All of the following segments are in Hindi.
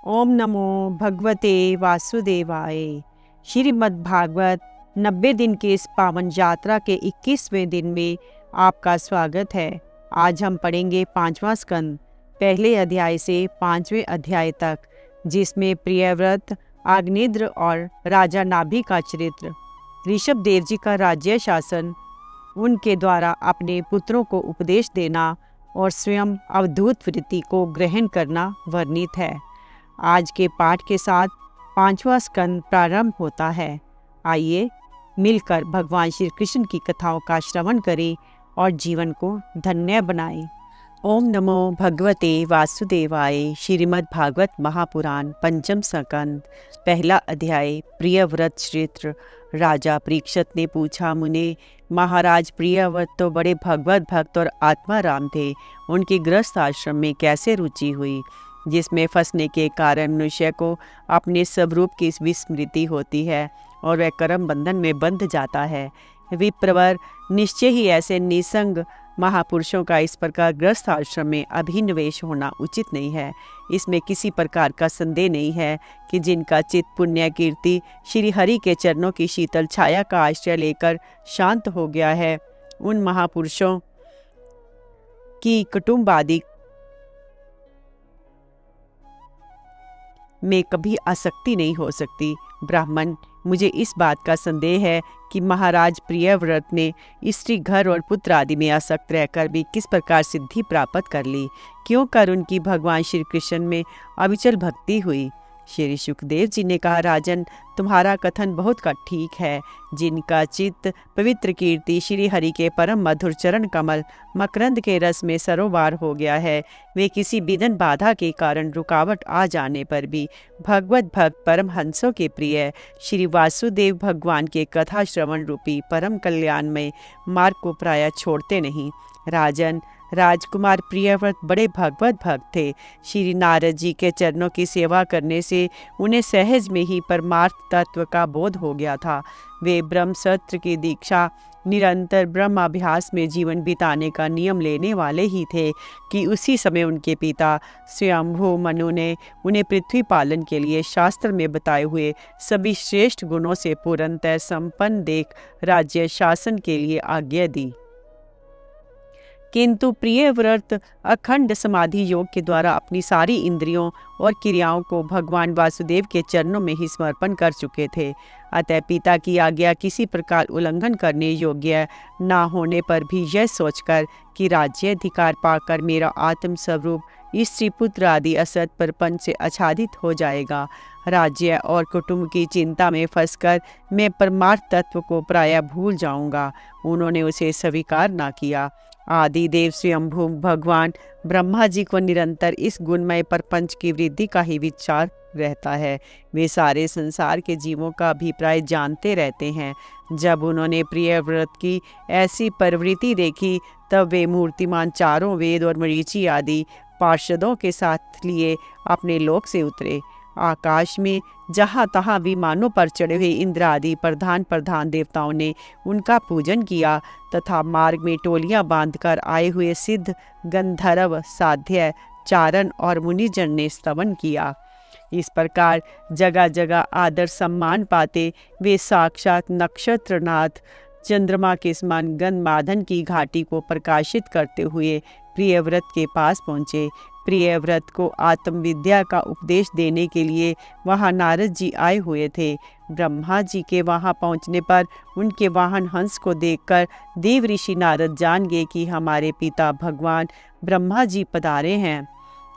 ओम नमो भगवते वासुदेवाय। श्रीमद् भागवत 90 दिन के इस पावन यात्रा के 21वें दिन में आपका स्वागत है। आज हम पढ़ेंगे 5वां स्कंद, पहले अध्याय से 5वें अध्याय तक, जिसमें प्रियव्रत, अग्निद्र और राजा नाभि का चरित्र, ऋषभ देव जी का राज्य शासन, उनके द्वारा अपने पुत्रों को उपदेश देना और स्वयं अवधूत वृत्ति को ग्रहण करना वर्णित है। आज के पाठ के साथ 5वां स्कंद प्रारंभ होता है। आइए मिलकर भगवान श्री कृष्ण की कथाओं का श्रवण करें और जीवन को धन्य बनाएं। ओम नमो भगवते वासुदेवाय। श्रीमद् भागवत महापुराण पंचम स्कंद, पहला अध्याय। प्रियव्रत चरित्र। राजा परीक्षित ने पूछा, मुने महाराज, प्रियव्रत तो बड़े भगवत भक्त और आत्माराम थे, उनकी गृहस्थ आश्रम में कैसे रुचि हुई, जिसमें फंसने के कारण मनुष्य को अपने स्वरूप की विस्मृति होती है और वह कर्म बंधन में बंध जाता है। विप्रवर, निश्चय ही ऐसे निसंग महापुरुषों का इस प्रकार गृहस्थ आश्रम में अभिनिवेश होना उचित नहीं है। इसमें किसी प्रकार का संदेह नहीं है कि जिनका चित्त पुण्य कीर्ति श्री हरि के चरणों की शीतल छाया का आश्रय लेकर शांत हो गया है, उन महापुरुषों की कुटुंब आदि में कभी आसक्ति नहीं हो सकती। ब्राह्मण, मुझे इस बात का संदेह है कि महाराज प्रियव्रत ने स्त्री, घर और पुत्र आदि में आसक्त रहकर भी किस प्रकार सिद्धि प्राप्त कर ली, क्यों कर उनकी भगवान श्री कृष्ण में अविचल भक्ति हुई। श्री सुखदेव जी ने कहा, राजन, तुम्हारा कथन बहुत का ठीक है। जिनका चित्त पवित्र कीर्ति श्री हरि के परम मधुर चरण कमल मकरंद के रस में सरोवर हो गया है, वे किसी विघ्न बाधा के कारण रुकावट आ जाने पर भी भगवत भक्त परमहंसों के प्रिय श्री वासुदेव भगवान के कथा श्रवण रूपी परम कल्याणमय मार्ग को प्रायः छोड़ते नहीं। राजन, राजकुमार प्रियव्रत बड़े भगवत भक्त थे। श्री नारद जी के चरणों की सेवा करने से उन्हें सहज में ही परमार्थ तत्व का बोध हो गया था। वे ब्रह्मसत्र की दीक्षा, निरंतर ब्रह्म अभ्यास में जीवन बिताने का नियम लेने वाले ही थे कि उसी समय उनके पिता स्वयंभू मनु ने उन्हें पृथ्वी पालन के लिए शास्त्र में बताए हुए सभी श्रेष्ठ गुणों से पूर्णतः संपन्न देख राज्य शासन के लिए आज्ञा दी। किंतु प्रियव्रत अखंड समाधि योग के द्वारा अपनी सारी इंद्रियों और क्रियाओं को भगवान वासुदेव के चरणों में ही समर्पण कर चुके थे। अतः पिता की आज्ञा किसी प्रकार उल्लंघन करने योग्य न होने पर भी यह सोचकर कि राज्य अधिकार पाकर मेरा आत्म स्वरूप स्त्री, पुत्र आदि असत प्रपंच से आच्छादित हो जाएगा, राज्य और कुटुंब की चिंता में फंसकर मैं परमार्थ तत्व को प्रायः भूल जाऊंगा, उन्होंने उसे स्वीकार न किया। आदि देव स्वयंभू भगवान ब्रह्मा जी को निरंतर इस गुणमय प्रपंच की वृद्धि का ही विचार रहता है। वे सारे संसार के जीवों का अभिप्राय जानते रहते हैं। जब उन्होंने प्रियव्रत की ऐसी प्रवृत्ति देखी, तब वे मूर्तिमान चारों वेद और मरीचि आदि पार्षदों के साथ लिए अपने लोक से उतरे। आकाश में जहाँ तहाँ विमानों पर चढ़े हुए इंद्र आदि प्रधान देवताओं ने उनका पूजन किया तथा मार्ग में टोलियां बांधकर आए हुए सिद्ध, गंधर्व, साध्य, चारण और मुनिजन ने स्तवन किया। इस प्रकार जगह जगह आदर सम्मान पाते वे साक्षात नक्षत्रनाथ चंद्रमा के समान गंधमादन की घाटी को प्रकाशित करते हुए प्रियव्रत के पास पहुँचे। प्रियव्रत को आत्मविद्या का उपदेश देने के लिए वहां नारद जी आए हुए थे। ब्रह्मा जी के वहां पहुंचने पर उनके वाहन हंस को देखकर देव ऋषि नारद जान गए कि हमारे पिता भगवान ब्रह्मा जी पधारे हैं।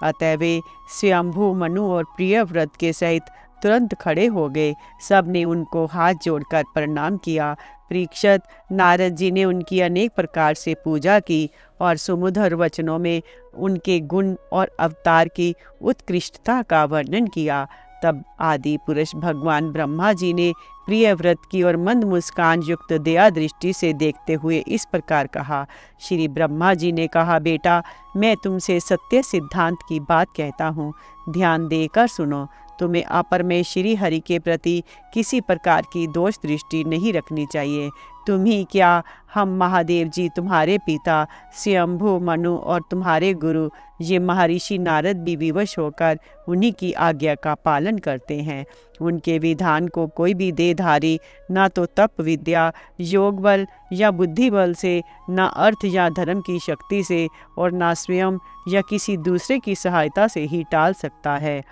अतः वे स्वयंभू मनु और प्रियव्रत के सहित तुरंत खड़े हो गए। सब ने उनको हाथ जोड़कर प्रणाम किया। परीक्षित, नारद जी ने उनकी अनेक प्रकार से पूजा की और सुमधुर वचनों में उनके गुण और अवतार की उत्कृष्टता का वर्णन किया। तब आदि पुरुष भगवान ब्रह्मा जी ने प्रियव्रत की और मंद मुस्कान युक्त दया दृष्टि से देखते हुए इस प्रकार कहा। श्री ब्रह्मा जी ने कहा, बेटा, मैं तुमसे सत्य सिद्धांत की बात कहता हूँ, ध्यान देकर सुनो। तुम्हें अपर में श्री हरि के प्रति किसी प्रकार की दोष दृष्टि नहीं रखनी चाहिए। तुम ही क्या, हम महादेव जी तुम्हारे पिता स्वयंभू मनु और तुम्हारे गुरु ये महर्षि नारद भी विवश होकर उन्हीं की आज्ञा का पालन करते हैं। उनके विधान को कोई भी देहधारी ना तो तप विद्या, योग बल या बुद्धि बल से, ना अर्थ या धर्म की शक्ति से, और ना स्वयं या किसी दूसरे की सहायता से ही टाल सकता है।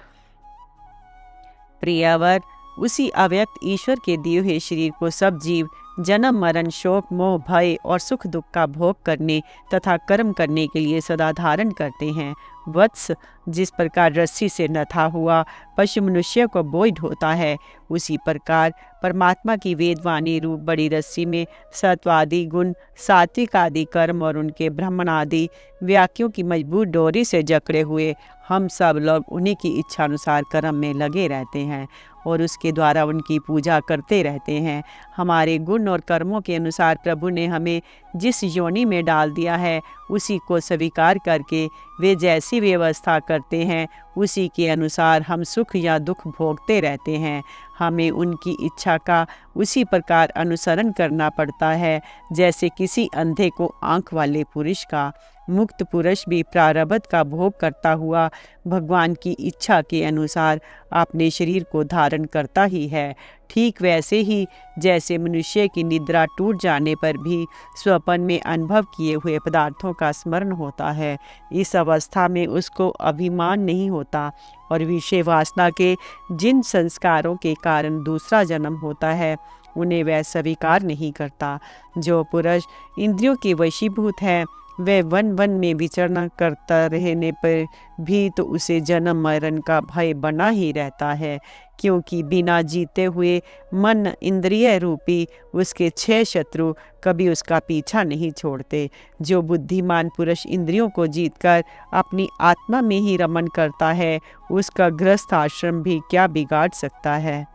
प्रियवर, उसी अव्यक्त ईश्वर के दिए हुए शरीर को सब जीव जन्म मरण शोक मोह भय और सुख दुख का भोग करने तथा कर्म करने के लिए सदा धारण करते हैं। वत्स, जिस प्रकार रस्सी से नथा हुआ पशु मनुष्य को बोझ ढोता है, उसी प्रकार परमात्मा की वेदवाणी रूप बड़ी रस्सी में सत्वादि गुण, सात्विक आदि कर्म और उनके ब्राह्मण आदि वाक्यों की मजबूत डोरी से जकड़े हुए हम सब लोग उन्हीं की इच्छानुसार कर्म में लगे रहते हैं और उसके द्वारा उनकी पूजा करते रहते हैं। हमारे गुण और कर्मों के अनुसार प्रभु ने हमें जिस योनि में डाल दिया है, उसी को स्वीकार करके वे जैसी व्यवस्था करते हैं, उसी के अनुसार हम सुख या दुख भोगते रहते हैं। हमें उनकी इच्छा का उसी प्रकार अनुसरण करना पड़ता है जैसे किसी अंधे को आँख वाले पुरुष का। मुक्त पुरुष भी प्रारब्ध का भोग करता हुआ भगवान की इच्छा के अनुसार अपने शरीर को धारण करता ही है। ठीक वैसे ही जैसे मनुष्य की निद्रा टूट जाने पर भी स्वप्न में अनुभव किए हुए पदार्थों का स्मरण होता है, इस अवस्था में उसको अभिमान नहीं होता और विषय वासना के जिन संस्कारों के कारण दूसरा जन्म होता है उन्हें वह स्वीकार नहीं करता। जो पुरुष इंद्रियों के वशीभूत है वह वन वन में विचरण करता रहने पर भी तो उसे जन्म मरण का भय बना ही रहता है, क्योंकि बिना जीते हुए मन इंद्रिय रूपी उसके 6 शत्रु कभी उसका पीछा नहीं छोड़ते। जो बुद्धिमान पुरुष इंद्रियों को जीतकर अपनी आत्मा में ही रमन करता है, उसका गृहस्थ आश्रम भी क्या बिगाड़ सकता है।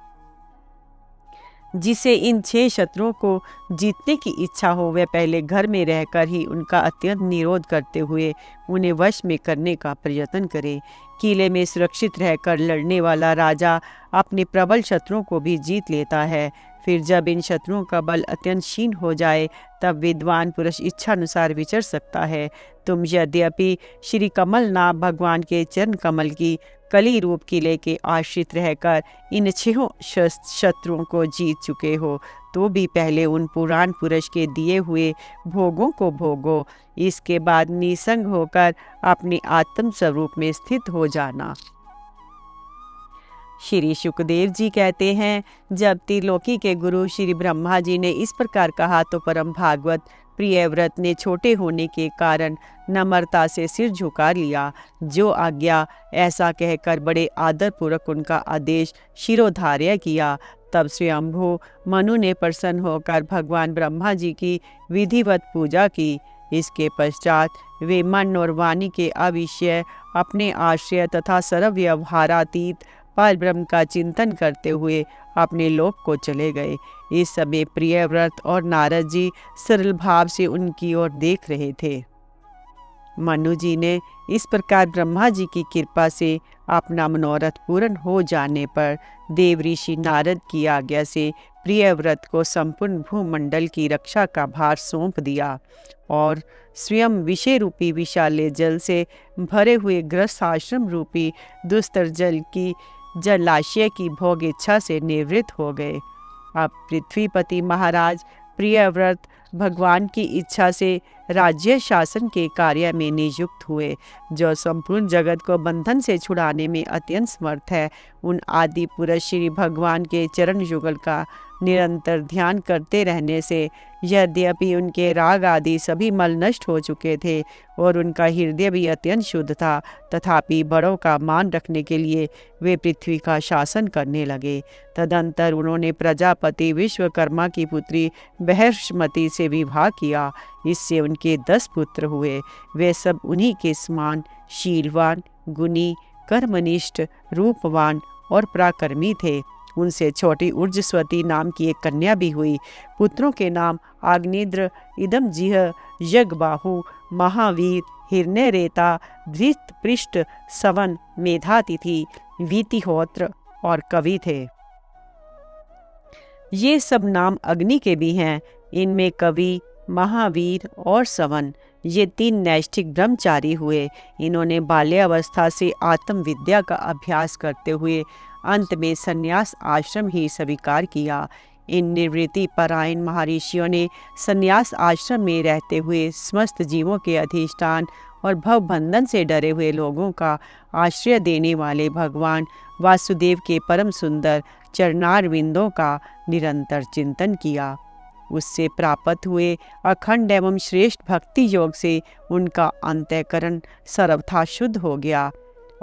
जिसे इन 6 शत्रुओं को जीतने की इच्छा हो, वह पहले घर में रहकर ही उनका अत्यंत निरोध करते हुए उन्हें वश में करने का प्रयत्न करे। किले में सुरक्षित रहकर लड़ने वाला राजा अपने प्रबल शत्रुओं को भी जीत लेता है। फिर जब इन शत्रुओं का बल अत्यंत क्षीण हो जाए, तब विद्वान पुरुष इच्छानुसार विचर सकता है। तुम यद्यपि श्री कमल नाम भगवान के चरण कमल की कली रूप किले के आश्रित रहकर इन 6 शत्रुओं को जीत चुके हो, तो भी पहले उन पुराण पुरुष के दिए हुए भोगों को भोगो। इसके बाद निसंग होकर अपने आत्म स्वरूप में स्थित हो जाना। श्री शुकदेव जी कहते हैं, जब त्रिलोकी के गुरु श्री ब्रह्मा जी ने इस प्रकार कहा तो परम भागवत प्रियव्रत ने छोटे होने के कारण नम्रता से सिर झुका लिया। जो आज्ञा, ऐसा कहकर बड़े आदरपूर्वक उनका आदेश शिरोधार्य किया। तब स्वयंभू मनु ने प्रसन्न होकर भगवान ब्रह्मा जी की विधिवत पूजा की। इसके पश्चात वे मन और वाणी के अविषय अपने आश्रय तथा सर्व व्यवहारातीत पर ब्रह्म का चिंतन करते हुए अपने लोक को चले गए। इस समय प्रियव्रत और नारद जी सरल भाव से उनकी ओर देख रहे थे। मनु जी ने इस प्रकार ब्रह्मा जी की कृपा से अपना मनोरथ पूर्ण हो जाने पर देव ऋषि नारद की आज्ञा से प्रियव्रत को संपूर्ण भूमंडल की रक्षा का भार सौंप दिया और स्वयं विषय रूपी विशाले जल से भरे हुए गृहस्थ आश्रम रूपी दुस्तर जल की जलाशय की भोग इच्छा से निवृत्त हो गए। अब पृथ्वीपति महाराज प्रियव्रत भगवान की इच्छा से राज्य शासन के कार्य में नियुक्त हुए। जो संपूर्ण जगत को बंधन से छुड़ाने में अत्यंत समर्थ है, उन आदि पुरुष श्री भगवान के चरण युगल का निरंतर ध्यान करते रहने से यद्यपि उनके राग आदि सभी मल नष्ट हो चुके थे और उनका हृदय भी अत्यंत शुद्ध था, तथापि बड़ों का मान रखने के लिए वे पृथ्वी का शासन करने लगे। तदंतर उन्होंने प्रजापति विश्वकर्मा की पुत्री बृहस्पति से विवाह किया। इससे उनके 10 पुत्र हुए। वे सब उन्हीं के समान शीलवान, गुणी, कर्मनिष्ठ, रूपवान और पराक्रमी थे। उनसे छोटी ऊर्जस्वती नाम की एक कन्या भी हुई। पुत्रों के नाम आग्नेद्र, इदमजिह, यज्ञबाहु, महावीर, हिरण्यरेता, धृतपृष्ठ, सवन, मेधातिथि, वीतिहोत्र और कवि थे। ये सब नाम अग्नि के भी हैं, इनमें कवि, महावीर और सवन ये 3 नैष्ठिक ब्रह्मचारी हुए। इन्होंने बाल्यावस्था से आत्मविद्या का अभ्यास करते हुए अंत में संन्यास आश्रम ही स्वीकार किया। इन निवृत्ति परायण महर्षियों ने संन्यास आश्रम में रहते हुए समस्त जीवों के अधिष्ठान और भवबंधन से डरे हुए लोगों का आश्रय देने वाले भगवान वासुदेव के परम सुंदर चरणारविंदों का निरंतर चिंतन किया। उससे प्राप्त हुए अखंड एवं श्रेष्ठ भक्ति योग से उनका अंतःकरण सर्वथा शुद्ध हो गया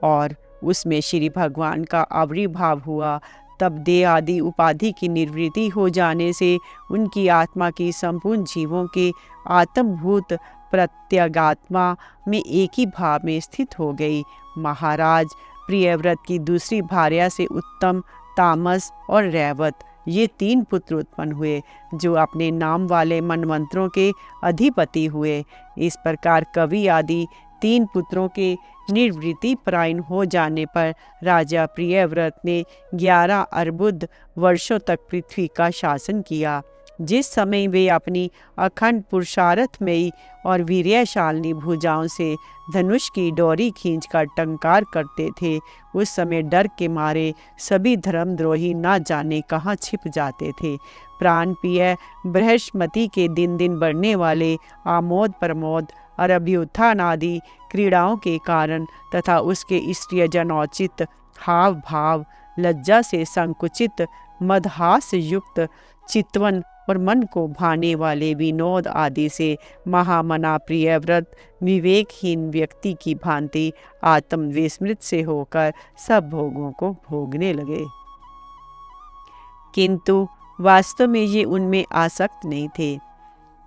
और उसमें श्री भगवान का आविर्भाव हुआ। तब देह आदि उपाधि की निवृत्ति हो जाने से उनकी आत्मा की संपूर्ण जीवों के आत्मभूत प्रत्यगात्मा में एक ही भाव में स्थित हो गई। महाराज प्रियव्रत की दूसरी भार्या से उत्तम, तामस और रैवत ये 3 पुत्र उत्पन्न हुए जो अपने नाम वाले मनमंत्रों के अधिपति हुए। इस प्रकार कवि आदि 3 पुत्रों के निर्वृत्ति परायण हो जाने पर राजा प्रियव्रत ने 11 अर्बुद वर्षों तक पृथ्वी का शासन किया। जिस समय वे अपनी अखंड पुरुषार्थमयी और वीर्यशालिनी भुजाओं से धनुष की डोरी खींचकर टंकार करते थे, उस समय डर के मारे सभी धर्मद्रोही न जाने कहाँ छिप जाते थे। प्राण प्रिय बृहस्पति के दिन दिन बढ़ने वाले आमोद प्रमोद और अभ्युत्थान आदि क्रीड़ाओं के कारण तथा उसके स्त्रीय जनोचित हाव भाव, लज्जा से संकुचित मदहास युक्त चितवन और मन को भाने वाले विनोद आदि से महामना प्रियव्रत विवेकहीन व्यक्ति की भांति आत्मविस्मृत से होकर सब भोगों को भोगने लगे। किंतु वास्तव में ये उनमें आसक्त नहीं थे।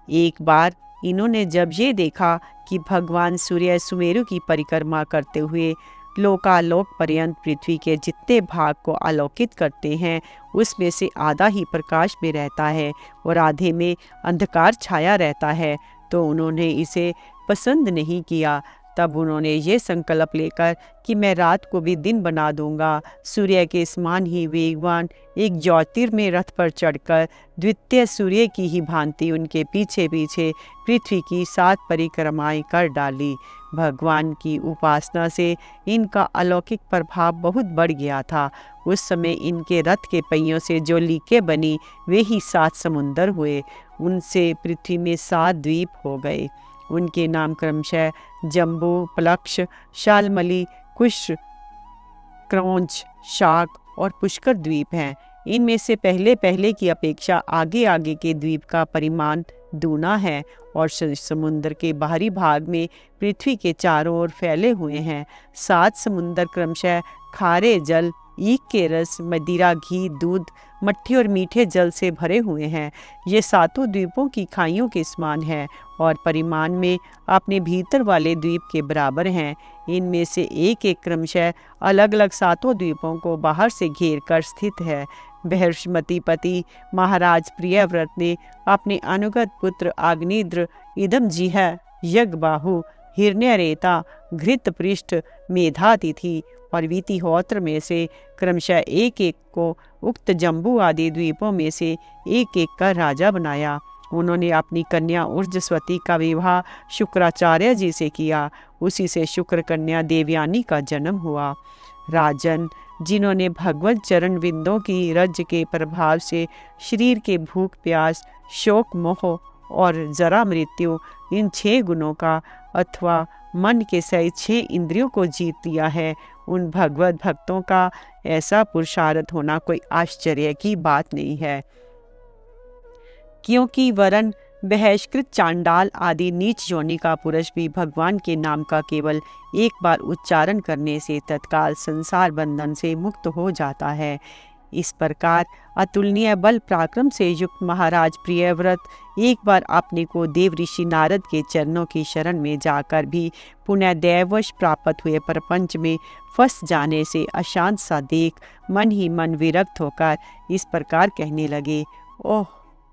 एक बार इन्होंने जब ये देखा कि भगवान सूर्य सुमेरु की परिक्रमा करते हुए लोकालोक पर्यंत पृथ्वी के जितने भाग को आलोकित करते हैं उसमें से आधा ही प्रकाश में रहता है और आधे में अंधकार छाया रहता है, तो उन्होंने इसे पसंद नहीं किया। तब उन्होंने ये संकल्प लेकर कि मैं रात को भी दिन बना दूंगा, सूर्य के समान ही वेगवान एक ज्योतिर्मय रथ पर चढ़कर द्वितीय सूर्य की ही भांति उनके पीछे पीछे पृथ्वी की 7 परिक्रमाएं कर डाली। भगवान की उपासना से इनका अलौकिक प्रभाव बहुत बढ़ गया था। उस समय इनके रथ के पहियों से जो लीकें बनी वे ही 7 समुंदर हुए। उनसे पृथ्वी में 7 द्वीप हो गए। उनके नाम क्रमशः जम्बू, प्लक्ष, शालमली, कुश, क्रौंच, शाक और पुष्कर द्वीप हैं। इनमें से पहले पहले की अपेक्षा आगे आगे के द्वीप का परिमाण दूना है और समुद्र के बाहरी भाग में पृथ्वी के चारों ओर फैले हुए हैं। 7 समुद्र क्रमशः खारे जल, ईख के रस, मदिरा, घी, दूध, मट्ठी और मीठे जल से भरे हुए हैं। ये 7 द्वीपों की खाइयों के समान है और परिमाण में अपने भीतर वाले द्वीप के बराबर हैं। इनमें से एक एक क्रमशः अलग अलग 7 द्वीपों को बाहर से घेर कर स्थित है। बृहस्पतिपति महाराज प्रियव्रत ने अपने अनुगत पुत्र अग्निद्र, इदमजिह, यज्ञबाहु, हिरण्यरेता, घृतपृष्ठ, मेधातिथि और वीतिहोत्र में से क्रमशः एक एक को उक्त जम्बू आदि द्वीपों में से एक एक का राजा बनाया। उन्होंने अपनी कन्या ऊर्जस्वती का विवाह शुक्राचार्य जी से किया। उसी से शुक्र कन्या देवयानी का जन्म हुआ। राजन, जिन्होंने भगवत चरण विंदों की रज के प्रभाव से शरीर के भूख प्यास, शोक, मोह और जरा मृत्यु इन 6 गुणों का अथवा मन के सहित 6 इंद्रियों को जीत लिया है, उन भगवत भक्तों का ऐसा पुरुषार्थ होना कोई आश्चर्य की बात नहीं है। क्योंकि वरन बहिष्कृत चांडाल आदि नीच योनि का पुरुष भी भगवान के नाम का केवल एक बार उच्चारण करने से तत्काल संसार बंधन से मुक्त हो जाता है। इस प्रकार अतुलनीय बल पराक्रम से युक्त महाराज प्रियव्रत एक बार अपने को देव ऋषि नारद के चरणों की शरण में जाकर भी पुनः दैववश प्राप्त हुए प्रपंच में फंस जाने से अशांत सा देख मन ही मन विरक्त होकर इस प्रकार कहने लगे, ओह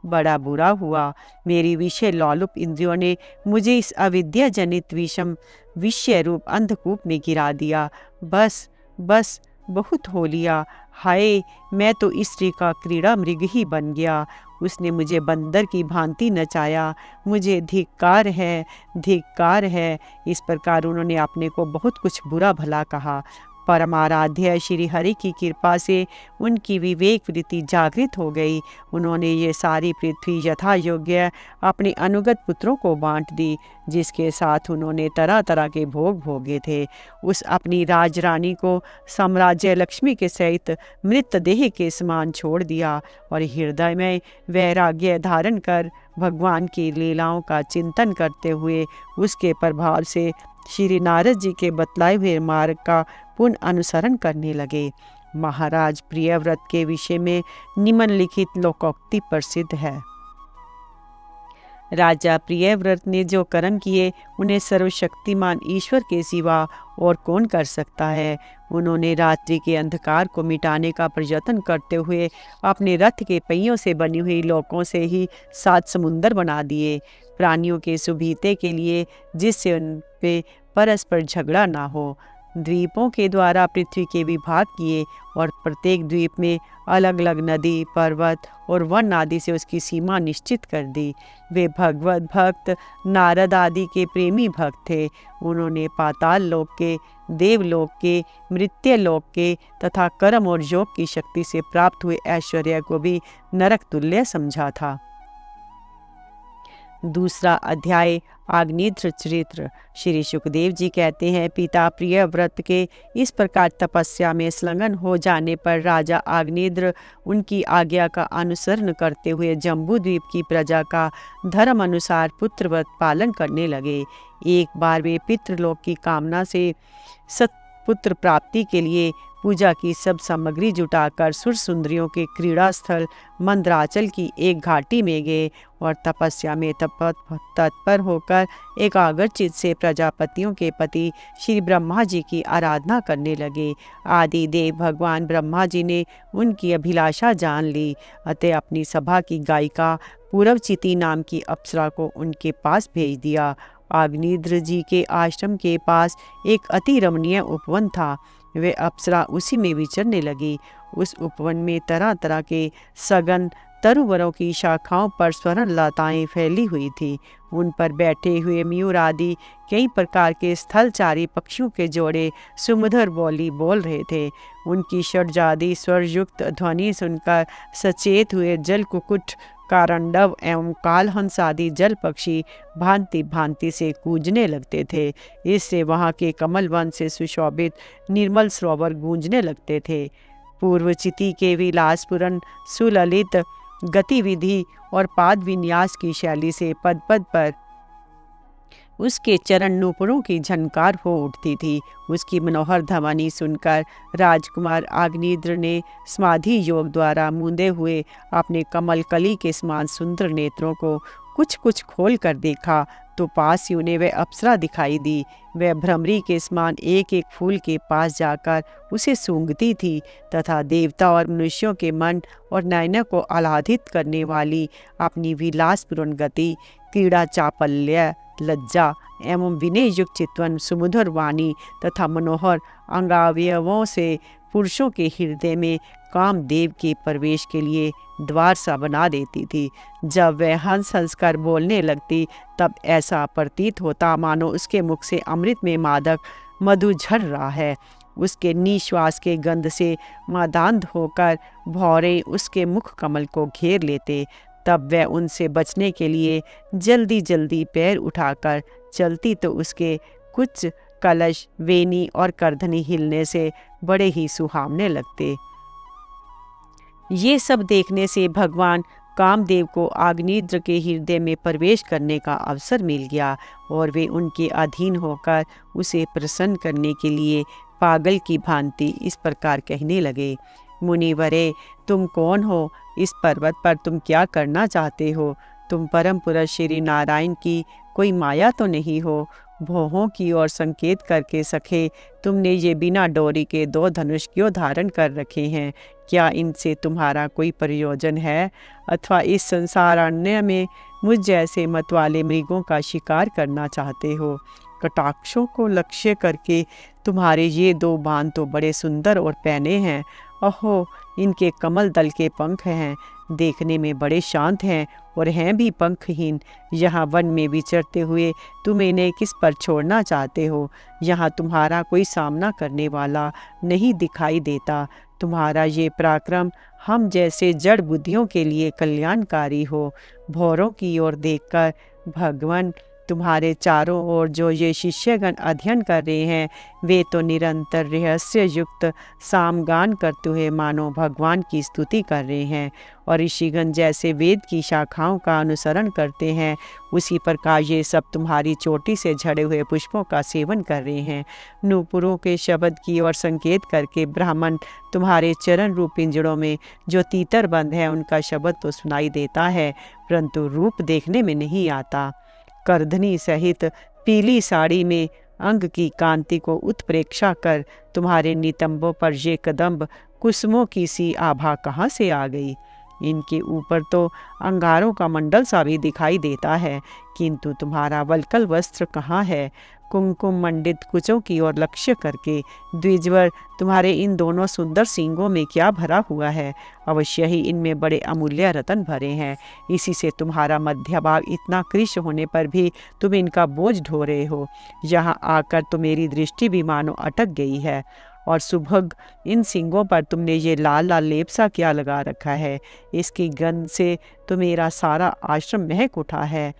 बड़ा बुरा हुआ, मेरी विषय लौलुप इंद्रियों ने मुझे इस अविद्या जनित विषम विषय रूप अंधकूप में गिरा दिया। बस बस बहुत हो लिया। हाय, मैं तो स्त्री का क्रीड़ा मृग ही बन गया। उसने मुझे बंदर की भांति नचाया, मुझे धिक्कार है, धिक्कार है। इस प्रकार उन्होंने अपने को बहुत कुछ बुरा भला कहा। परमाराध्य श्री हरि की कृपा से उनकी विवेक वृत्ति जागृत हो गई। उन्होंने ये सारी पृथ्वी यथा योग्य अपने अनुगत पुत्रों को बांट दी, जिसके साथ उन्होंने तरह तरह के भोग भोगे थे। उस अपनी राजरानी को साम्राज्य लक्ष्मी के सहित मृतदेह के समान छोड़ दिया और हृदय में वैराग्य धारण कर भगवान की लीलाओं का चिंतन करते हुए उसके प्रभाव से श्री नारद जी के बतलाए हुए मार्ग का पूर्ण अनुसरण करने लगे। महाराज प्रियव्रत के विषय में निम्नलिखित लोकोक्ति प्रसिद्ध है। राजा प्रियव्रत ने जो कर्म किए उन्हें सर्वशक्तिमान ईश्वर के सिवा और कौन कर सकता है। उन्होंने रात्रि के अंधकार को मिटाने का प्रयत्न करते हुए अपने रथ के पहियों से बनी हुई लोकों से ही 7 समुंदर बना दिए, प्राणियों के सुविधे के लिए, जिससे उन पे परस्पर झगड़ा ना हो। द्वीपों के द्वारा पृथ्वी के विभाग किए और प्रत्येक द्वीप में अलग अलग नदी, पर्वत और वन आदि से उसकी सीमा निश्चित कर दी। वे भगवत भक्त नारद आदि के प्रेमी भक्त थे। उन्होंने पाताल लोक के, देवलोक के, मृत्यलोक के तथा कर्म और योग की शक्ति से प्राप्त हुए ऐश्वर्य को भी नरक तुल्य समझा था। दूसरा अध्याय आग्नेत्र चरित्र। श्री सुखदेव जी कहते हैं, पिता प्रियव्रत के इस प्रकार तपस्या में संलग्न हो जाने पर राजा आग्नेत्र उनकी आज्ञा का अनुसरण करते हुए जम्बू द्वीप की प्रजा का धर्म अनुसार पुत्रव्रत पालन करने लगे। एक बार वे पितृलोक की कामना से सत्पुत्र प्राप्ति के लिए पूजा की सब सामग्री जुटाकर सुर सुंदरियों के क्रीड़ा स्थल मंदराचल की एक घाटी में गए और तपस्या में तत्पर होकर एकाग्रचित्त से प्रजापतियों के पति श्री ब्रह्मा जी की आराधना करने लगे। आदि देव भगवान ब्रह्मा जी ने उनकी अभिलाषा जान ली, अतः अपनी सभा की गायिका पूर्वचिति नाम की अप्सरा को उनके पास भेज दिया। आग्नेत्र जी के आश्रम के पास एक अति रमणीय उपवन था। वे अप्सरा उसी में विचरने लगी। उस उपवन में तरह तरह के सघन तरुवरों की शाखाओं पर स्वर्ण लताएं फैली हुई थी। उन पर बैठे हुए मयूर आदि कई प्रकार के स्थलचारी पक्षियों के जोड़े सुमधुर बोली बोल रहे थे। उनकी षड्जादी स्वरयुक्त ध्वनि सुनकर सचेत हुए जल कुक्कुट, कारंडव एवं कालहंस आदि जल पक्षी भांति भांति से कूजने लगते थे। इससे वहाँ के कमल वन से सुशोभित निर्मल सरोवर गूंजने लगते थे। पूर्वचिति के विलासपूर्ण सुललित गतिविधि और पाद विन्यास की शैली से पद पद पर उसके चरण नूपुरों की झनकार हो उठती थी। उसकी मनोहर ध्वनि सुनकर राजकुमार आग्नेत्र ने समाधि योग द्वारा मूंदे हुए अपने कमल कली के समान सुंदर नेत्रों को कुछ कुछ खोल कर देखा तो पास ही उन्हें वह अप्सरा दिखाई दी। वह भ्रमरी के समान एक एक फूल के पास जाकर उसे सूंघती थी तथा देवता और मनुष्यों के मन और नयनों को आह्लादित करने वाली अपनी विलासपूर्ण गति, क्रीड़ा चापल्य, लज्जा एवं विनय युक्त चितवन, सुमधुर वाणी तथा मनोहर अंगावयवों से पुरुषों के हृदय में कामदेव के प्रवेश के लिए द्वार सा बना देती थी। जब वह हंस हंस कर बोलने लगती तब ऐसा प्रतीत होता मानो उसके मुख से अमृत में मादक मधु झर रहा है। उसके निश्वास के गंध से मदान्ध होकर भौरे उसके मुख कमल को घेर लेते। तब वह उनसे बचने के लिए जल्दी जल्दी पैर उठाकर चलती तो उसके कुछ कलश, वेनी और करधनी हिलने से बड़े ही सुहावने लगते। ये सब देखने से भगवान कामदेव को आग्नेत्र के हृदय में प्रवेश करने का अवसर मिल गया और वे उनके अधीन होकर उसे प्रसन्न करने के लिए पागल की भांति इस प्रकार कहने लगे, मुनिवरे, तुम कौन हो? इस पर्वत पर तुम क्या करना चाहते हो? तुम परम पुरुष श्री नारायण की कोई माया तो नहीं हो? भौहों की ओर संकेत करके सखे, तुमने ये बिना डोरी के 2 धनुष क्यों धारण कर रखे हैं? क्या इनसे तुम्हारा कोई प्रयोजन है अथवा इस संसारण्य में मुझ जैसे मतवाले मृगों का शिकार करना चाहते हो? कटाक्षों को लक्ष्य करके तुम्हारे ये 2 बाण तो बड़े सुंदर और पैने हैं। अहो, इनके कमल दल के पंख हैं। देखने में बड़े शांत हैं और हैं भी पंखहीन। यहाँ वन में विचरते हुए तुम इन्हें किस पर छोड़ना चाहते हो? यहाँ तुम्हारा कोई सामना करने वाला नहीं दिखाई देता। तुम्हारा ये पराक्रम हम जैसे जड़ बुद्धियों के लिए कल्याणकारी हो। भौरों की ओर देखकर भगवान तुम्हारे चारों ओर जो ये शिष्यगण अध्ययन कर रहे हैं, वे तो निरंतर रहस्य युक्त सामगान करते हुए मानो भगवान की स्तुति कर रहे हैं। और ऋषिगण जैसे वेद की शाखाओं का अनुसरण करते हैं, उसी प्रकार ये सब तुम्हारी चोटी से झड़े हुए पुष्पों का सेवन कर रहे हैं। नूपुरों के शब्द की ओर संकेत करके ब्राह्मण तुम्हारे चरण रूप पिंजड़ों में जो तीतर बंद है, उनका शब्द तो सुनाई देता है, परंतु रूप देखने में नहीं आता। करधनी सहित पीली साड़ी में अंग की कांति को उत्प्रेक्षा कर तुम्हारे नितंबों पर ये कदम्ब कुसुमों की सी आभा कहाँ से आ गई? इनके ऊपर तो अंगारों का मंडल सा भी दिखाई देता है, किंतु तुम्हारा वल्कल वस्त्र कहाँ है? कुमकुम मंडित कुचों की ओर लक्ष्य करके द्विजवर, तुम्हारे इन दोनों सुंदर सींगों में क्या भरा हुआ है? अवश्य ही इनमें बड़े अमूल्य रत्न भरे हैं। इसी से तुम्हारा मध्य भाग इतना कृश होने पर भी तुम इनका बोझ ढो रहे हो। यहाँ आकर तो मेरी दृष्टि भी मानो अटक गई है। और सुभग, इन सींगों पर तुमने ये लाल लाल लेप सा क्या लगा रखा है? इसकी गंध से तो मेरा सारा आश्रम महक उठा है।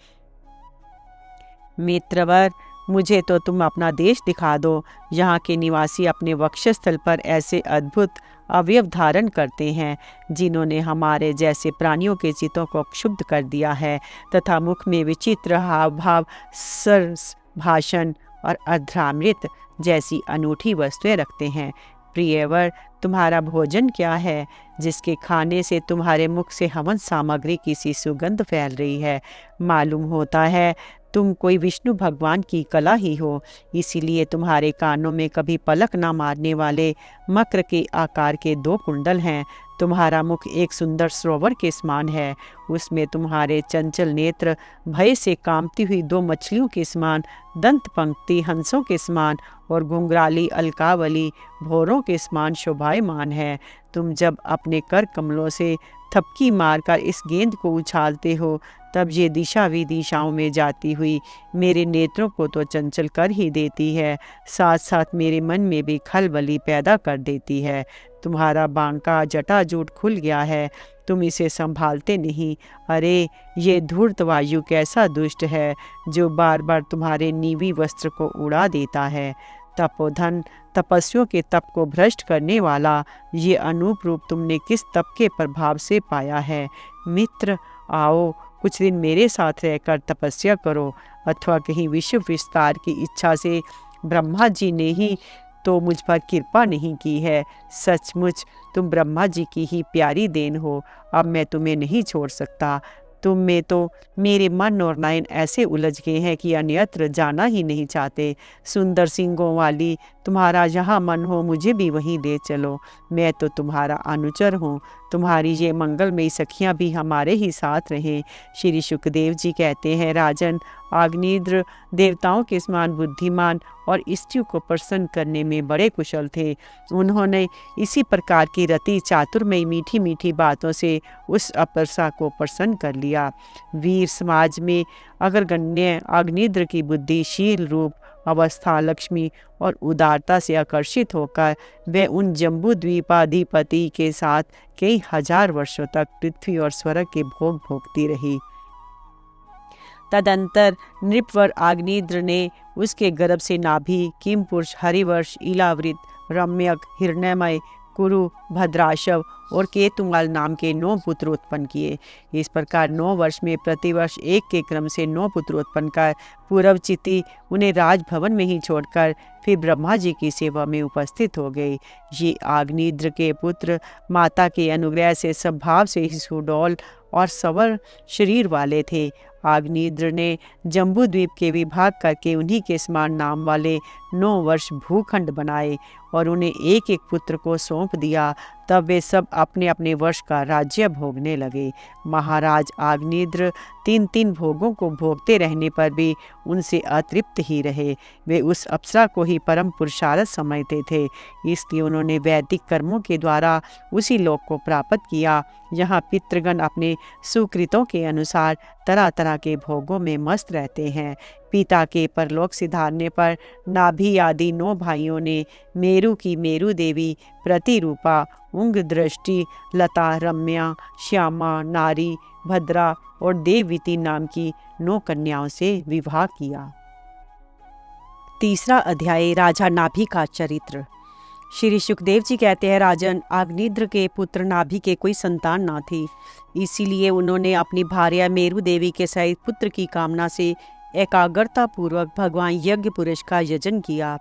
मित्रवर, मुझे तो तुम अपना देश दिखा दो। यहाँ के निवासी अपने वक्षस्थल पर ऐसे अद्भुत अवयव धारण करते हैं, जिन्होंने हमारे जैसे प्राणियों के चित्तों को क्षुब्ध कर दिया है, तथा मुख में विचित्र हाव भाव, सरस भाषण और अर्धामृत जैसी अनूठी वस्तुएं रखते हैं। प्रियवर, तुम्हारा भोजन क्या है, जिसके खाने से तुम्हारे मुख से हवन सामग्री की सी सुगंध फैल रही है? मालूम होता है तुम कोई विष्णु भगवान की कला ही हो, इसीलिए तुम्हारे कानों में कभी पलक ना मारने वाले मकर के आकार के 2 कुंडल हैं। तुम्हारा मुख एक सुंदर सरोवर के समान है, उसमें तुम्हारे चंचल नेत्र भय से कांपती हुई 2 मछलियों के समान, दंत पंक्ति हंसों के समान और घुंघराली अलकावली भौरों के समान शोभायमान है। तुम जब अपने कर कमलों से थपकी मारकर इस गेंद को उछालते हो, तब ये दिशा विदिशाओं में जाती हुई मेरे नेत्रों को तो चंचल कर ही देती है, साथ साथ मेरे मन में भी खलबली पैदा कर देती है। तुम्हारा बांका जटाजूट खुल गया है, तुम इसे संभालते नहीं। अरे, ये धूर्त वायु कैसा दुष्ट है, जो बार बार तुम्हारे नीवी वस्त्र को उड़ा देता है। तपोधन, तपस्वियों के तप को भ्रष्ट करने वाला, ये अनूप रूप तुमने किस तप के प्रभाव से पाया है? मित्र, आओ, कुछ दिन मेरे साथ रहकर तपस्या करो, अथवा कहीं विश्व विस्तार की इच्छा से ब्रह्मा जी ने ही तो मुझ पर कृपा नहीं की है। सचमुच तुम ब्रह्मा जी की ही प्यारी देन हो। अब मैं तुम्हें नहीं छोड़ सकता। तुम में तो मेरे मन और नयन ऐसे उलझ गए हैं कि अन्यत्र जाना ही नहीं चाहते। सुंदर सिंगों वाली, तुम्हारा जहाँ मन हो मुझे भी वहीं ले चलो। मैं तो तुम्हारा अनुचर हूँ। तुम्हारी ये मंगलमयी सखियाँ भी हमारे ही साथ रहें। श्री सुखदेव जी कहते हैं, राजन, अग्निद्र देवताओं के समान बुद्धिमान और स्त्रियों को प्रसन्न करने में बड़े कुशल थे। उन्होंने इसी प्रकार की रति चातुर्मयी मीठी मीठी बातों से उस अप्सरा को प्रसन्न कर लिया। वीर समाज में अग्रगण्य अग्निद्र की बुद्धिशील रूप, अवस्था, लक्ष्मी और उदारता से आकर्षित होकर वे उन जम्बू द्वीपाधिपति के साथ कई हजार वर्षों तक पृथ्वी और स्वर्ग के भोग भोगती रही। तदंतर नृपवर अग्निद्र ने उसके गर्भ से नाभि, किमपुरुष, हरिवर्ष, इलावृत, रम्यक, हिरण्यमय, कुरु, भद्राशव और केतुमाल नाम के 9 पुत्र उत्पन्न किए। इस प्रकार 9 वर्ष में प्रतिवर्ष एक के क्रम से 9 पुत्र उत्पन्न कर पूर्वचिति उन्हें राजभवन में ही छोड़कर फिर ब्रह्मा जी की सेवा में उपस्थित हो गए। ये अग्निद्र के पुत्र माता के अनुग्रह से स्वभाव से ही सुडौल और सवर शरीर वाले थे। अग्निद्र ने जम्बू द्वीप के विभाग करके उन्हीं के समान नाम वाले 9 वर्ष भूखंड बनाए और उन्हें एक एक पुत्र को सौंप दिया। तब वे सब अपने अपने वर्ष का राज्य भोगने लगे। महाराज अग्निद्र 3-3 भोगों को भोगते रहने पर भी उनसे अतृप्त ही रहे। वे उस अप्सरा को ही परम पुरुषार्थ समझते थे, इसलिए उन्होंने वैदिक कर्मों के द्वारा उसी लोक को प्राप्त किया जहाँ पितृगण अपने सुकृतों के अनुसार तरह तरह के भोगों में मस्त रहते हैं। पिता के परलोक सिधारने पर नाभि आदि 9 भाइयों ने मेरु की मेरु देवी, प्रतिरूपा, उंग दृष्टि, लता, रम्या, श्यामा, नारी, भद्रा और देववीति नाम की 9 कन्याओं से विवाह किया। तीसरा अध्याय, राजा नाभि का चरित्र। श्री सुखदेव जी कहते हैं, राजन, अग्निद्र के पुत्र नाभि के कोई संतान ना थी, इसीलिए उन्होंने अपनी भार्या मेरु देवी के सहित पुत्र की कामना से एकाग्रता पूर्वक भगवान यज्ञ पुरुष का यजन किया।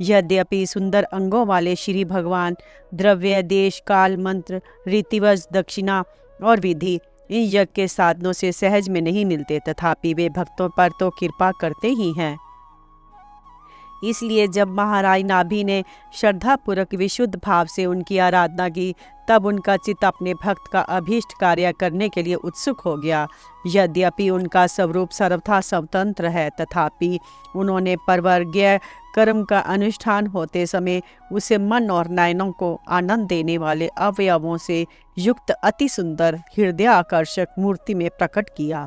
यद्यपि सुंदर अंगों वाले श्री भगवान द्रव्य, देश, काल, मंत्र, रीतिवश, दक्षिणा और विधि इन यज्ञ के साधनों से सहज में नहीं मिलते, तथापि वे भक्तों पर तो कृपा करते ही हैं। इसलिए जब महाराज नाभि ने श्रद्धापूर्वक विशुद्ध भाव से उनकी आराधना की, तब उनका चित्त अपने भक्त का अभीष्ट कार्य करने के लिए उत्सुक हो गया। यद्यपि उनका स्वरूप सर्वथा स्वतंत्र है, तथापि उन्होंने परवर्गीय कर्म का अनुष्ठान होते समय उसे मन और नयनों को आनंद देने वाले अवयवों से युक्त अति सुंदर हृदय आकर्षक मूर्ति में प्रकट किया।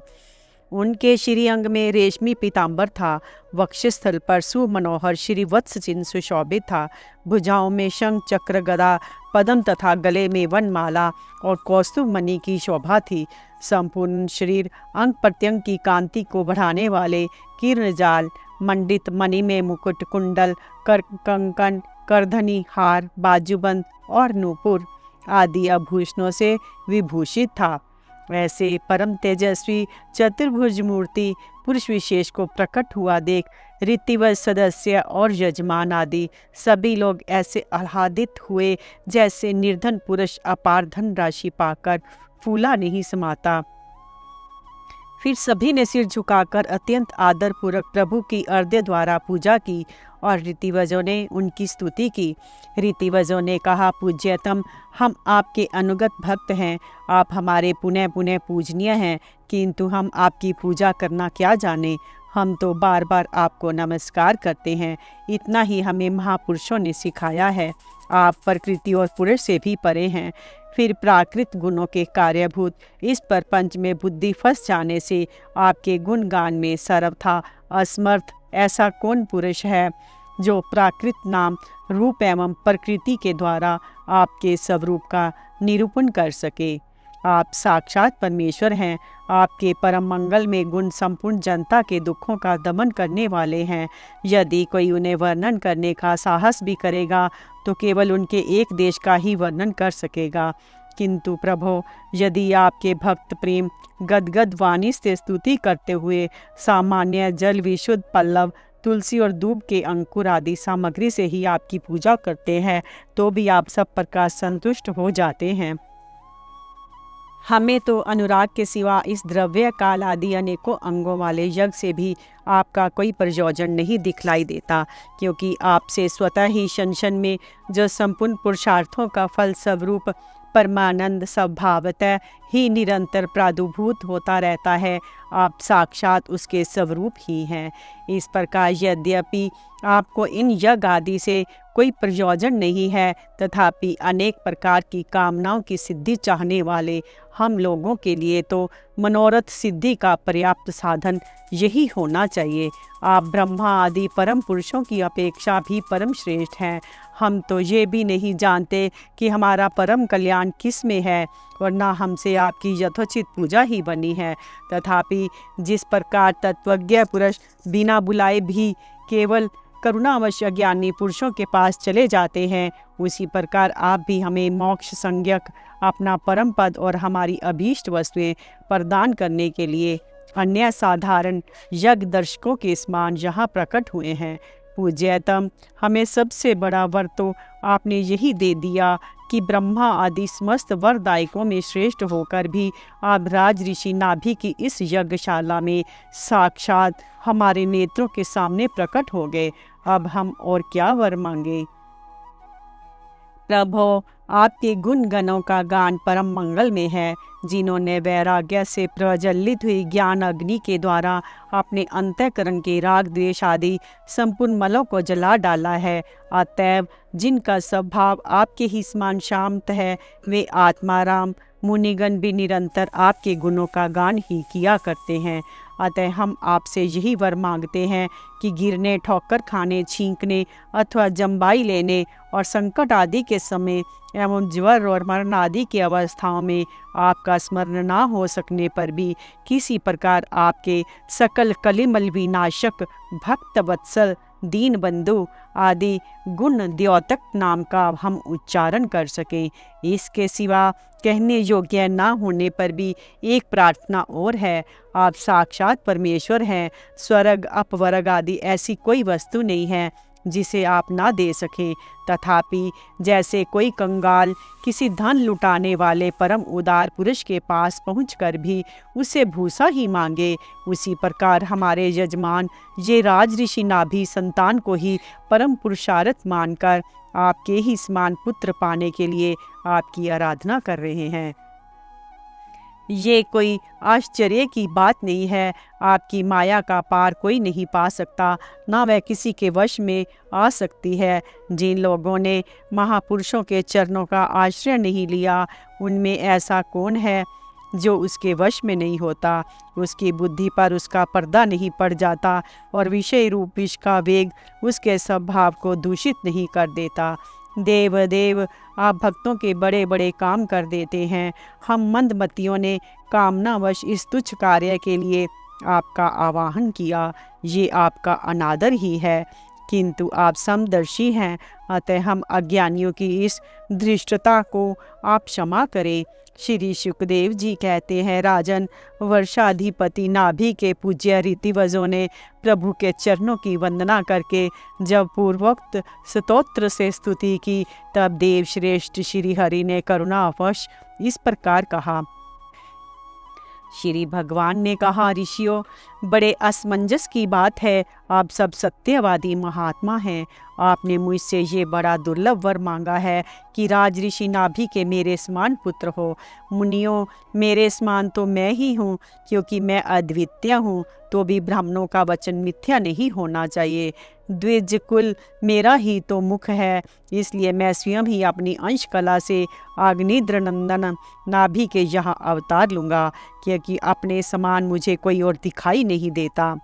उनके श्रीअंग में रेशमी पीताम्बर था, वक्षस्थल पर सुमनोहर श्री वत्स चिन्ह सुशोभित था, भुजाओं में शंख, चक्र, गदा, पद्म तथा गले में वनमाला और कौस्तुभ मणि की शोभा थी। संपूर्ण शरीर अंग प्रत्यंग की कांति को बढ़ाने वाले किरणजाल मंडित मणि में मुकुट, कुंडल, कंकन, करधनी, हार, बाजूबंद और नूपुर आदि आभूषणों से विभूषित था। ऐसे परम तेजस्वी चतुर्भुज मूर्ति पुरुष विशेष को प्रकट हुआ देख रीतिवत सदस्य और यजमान आदि सभी लोग ऐसे आह्लादित हुए जैसे निर्धन पुरुष अपार धन राशि पाकर फूला नहीं समाता। फिर सभी ने सिर झुकाकर अत्यंत आदर पूर्वक प्रभु की अर्घ्य द्वारा पूजा की और रीतिवजों ने उनकी स्तुति की। रीतिवजों ने कहा, पूज्यतम, हम आपके अनुगत भक्त हैं, आप हमारे पुनः पुनः पूजनीय हैं, किंतु हम आपकी पूजा करना क्या जाने, हम तो बार बार आपको नमस्कार करते हैं, इतना ही हमें महापुरुषों ने सिखाया है। आप प्रकृति और पुरुष से भी परे हैं। फिर प्राकृत गुणों के कार्यभूत इस प्रपंच में बुद्धि फंस जाने से आपके गुणगान में सर्वथा असमर्थ ऐसा कौन पुरुष है जो प्राकृत नाम, रूप एवं प्रकृति के द्वारा आपके स्वरूप का निरूपण कर सके। आप साक्षात परमेश्वर हैं। आपके परम मंगल में गुण संपूर्ण जनता के दुखों का दमन करने वाले हैं। यदि कोई उन्हें वर्णन करने का साहस भी करेगा तो केवल उनके एक देश का ही वर्णन कर सकेगा। किंतु प्रभो, यदि आपके भक्त प्रेम गदगद वाणी से स्तुति करते हुए सामान्य जल, विशुद्ध पल्लव, तुलसी और दूब के अंकुर आदि सामग्री से ही आपकी पूजा करते हैं, तो भी आप सब प्रकार संतुष्ट हो जाते हैं। हमें तो अनुराग के सिवा इस द्रव्य, काल आदि अनेकों अंगों वाले यज्ञ से भी आपका कोई प्रयोजन नहीं दिखलाई देता, क्योंकि आपसे स्वतः ही क्षण में जो संपूर्ण पुरुषार्थों का फल स्वरूप परमानंद स्वभावतः ही निरंतर प्रादुर्भूत होता रहता है, आप साक्षात उसके स्वरूप ही हैं। इस प्रकार यद्यपि आपको इन यज्ञ आदि से कोई प्रयोजन नहीं है, तथापि अनेक प्रकार की कामनाओं की सिद्धि चाहने वाले हम लोगों के लिए तो मनोरथ सिद्धि का पर्याप्त साधन यही होना चाहिए। आप ब्रह्मा आदि परम पुरुषों की अपेक्षा भी परम श्रेष्ठ हैं। हम तो ये भी नहीं जानते कि हमारा परम कल्याण किस में है, और न हमसे आपकी यथोचित पूजा ही बनी है। तथापि जिस प्रकार तत्वज्ञ पुरुष बिना बुलाए भी केवल करुणावश ज्ञानी पुरुषों के पास चले जाते हैं, उसी प्रकार आप भी हमें मोक्ष संज्ञक अपना परम पद और हमारी अभीष्ट वस्तुएं प्रदान करने के लिए अन्य साधारण यज्ञ दर्शकों के समान यहाँ प्रकट हुए हैं। पूज्यतम, हमें सबसे बड़ा वर तो आपने यही दे दिया कि ब्रह्मा आदि समस्त वरदायकों में श्रेष्ठ होकर भी आप राज ऋषि नाभि की इस यज्ञशाला में साक्षात हमारे नेत्रों के सामने प्रकट हो गए। अब हम और क्या वर मांगे। प्रभो, आपके गुण गणों का गान परम मंगल में है, जिन्होंने वैराग्य से प्रज्वलित हुई ज्ञान अग्नि के द्वारा अपने अंतःकरण के राग द्वेष आदि संपूर्ण मलों को जला डाला है। अतएव जिनका स्वभाव आपके ही समान शांत है, वे आत्माराम मुनिगण भी निरंतर आपके गुणों का गान ही किया करते हैं। अतः हम आपसे यही वर मांगते हैं कि गिरने, ठोकर खाने, छींकने अथवा जम्बाई लेने और संकट आदि के समय एवं ज्वर और मरण आदि की अवस्थाओं में आपका स्मरण ना हो सकने पर भी किसी प्रकार आपके सकल कलिमल विनाशक भक्त वत्सल दीन बंधु आदि गुण द्योतक नाम का हम उच्चारण कर सकें। इसके सिवा कहने योग्य ना होने पर भी एक प्रार्थना और है। आप साक्षात परमेश्वर हैं। स्वर्ग अपवर्ग आदि ऐसी कोई वस्तु नहीं है जिसे आप ना दे सकें। तथापि जैसे कोई कंगाल किसी धन लुटाने वाले परम उदार पुरुष के पास पहुंचकर भी उसे भूसा ही मांगे, उसी प्रकार हमारे यजमान ये राज ऋषि नाभि संतान को ही परम पुरुषार्थ मानकर आपके ही समान पुत्र पाने के लिए आपकी आराधना कर रहे हैं। ये कोई आश्चर्य की बात नहीं है। आपकी माया का पार कोई नहीं पा सकता, ना वह किसी के वश में आ सकती है। जिन लोगों ने महापुरुषों के चरणों का आश्रय नहीं लिया, उनमें ऐसा कौन है जो उसके वश में नहीं होता। उसकी बुद्धि पर उसका पर्दा नहीं पड़ जाता और विषय रूप विष का वेग उसके स्वभाव को दूषित नहीं कर देता। देव आप भक्तों के बड़े बड़े काम कर देते हैं। हम मंदमतियों ने कामनावश इस तुच्छ कार्य के लिए आपका आवाहन किया, ये आपका अनादर ही है। किंतु आप समदर्शी हैं, अतः हम अज्ञानियों की इस धृष्टता को आप क्षमा करें। श्री सुखदेव जी कहते हैं, राजन, वर्षाधिपति नाभि के पूज्य ऋतिवजों ने प्रभु के चरणों की वंदना करके जब पूर्वोक्त स्तोत्र से स्तुति की, तब देव श्रेष्ठ श्री हरि ने करुणावश इस प्रकार कहा। श्री भगवान ने कहा, ऋषियों, बड़े असमंजस की बात है। आप सब सत्यवादी महात्मा हैं। आपने मुझसे ये बड़ा दुर्लभ वर मांगा है कि राज ऋषि नाभि के मेरे समान पुत्र हो। मुनियों, मेरे समान तो मैं ही हूँ, क्योंकि मैं अद्वितीय हूँ, तो भी ब्राह्मणों का वचन मिथ्या नहीं होना चाहिए। द्विज कुल मेरा ही तो मुख है, इसलिए मैं स्वयं ही अपनी अंश कला से अग्निद्र नंदन नाभि के यहाँ अवतार लूँगा, क्योंकि अपने समान मुझे कोई और दिखाई नहीं देता।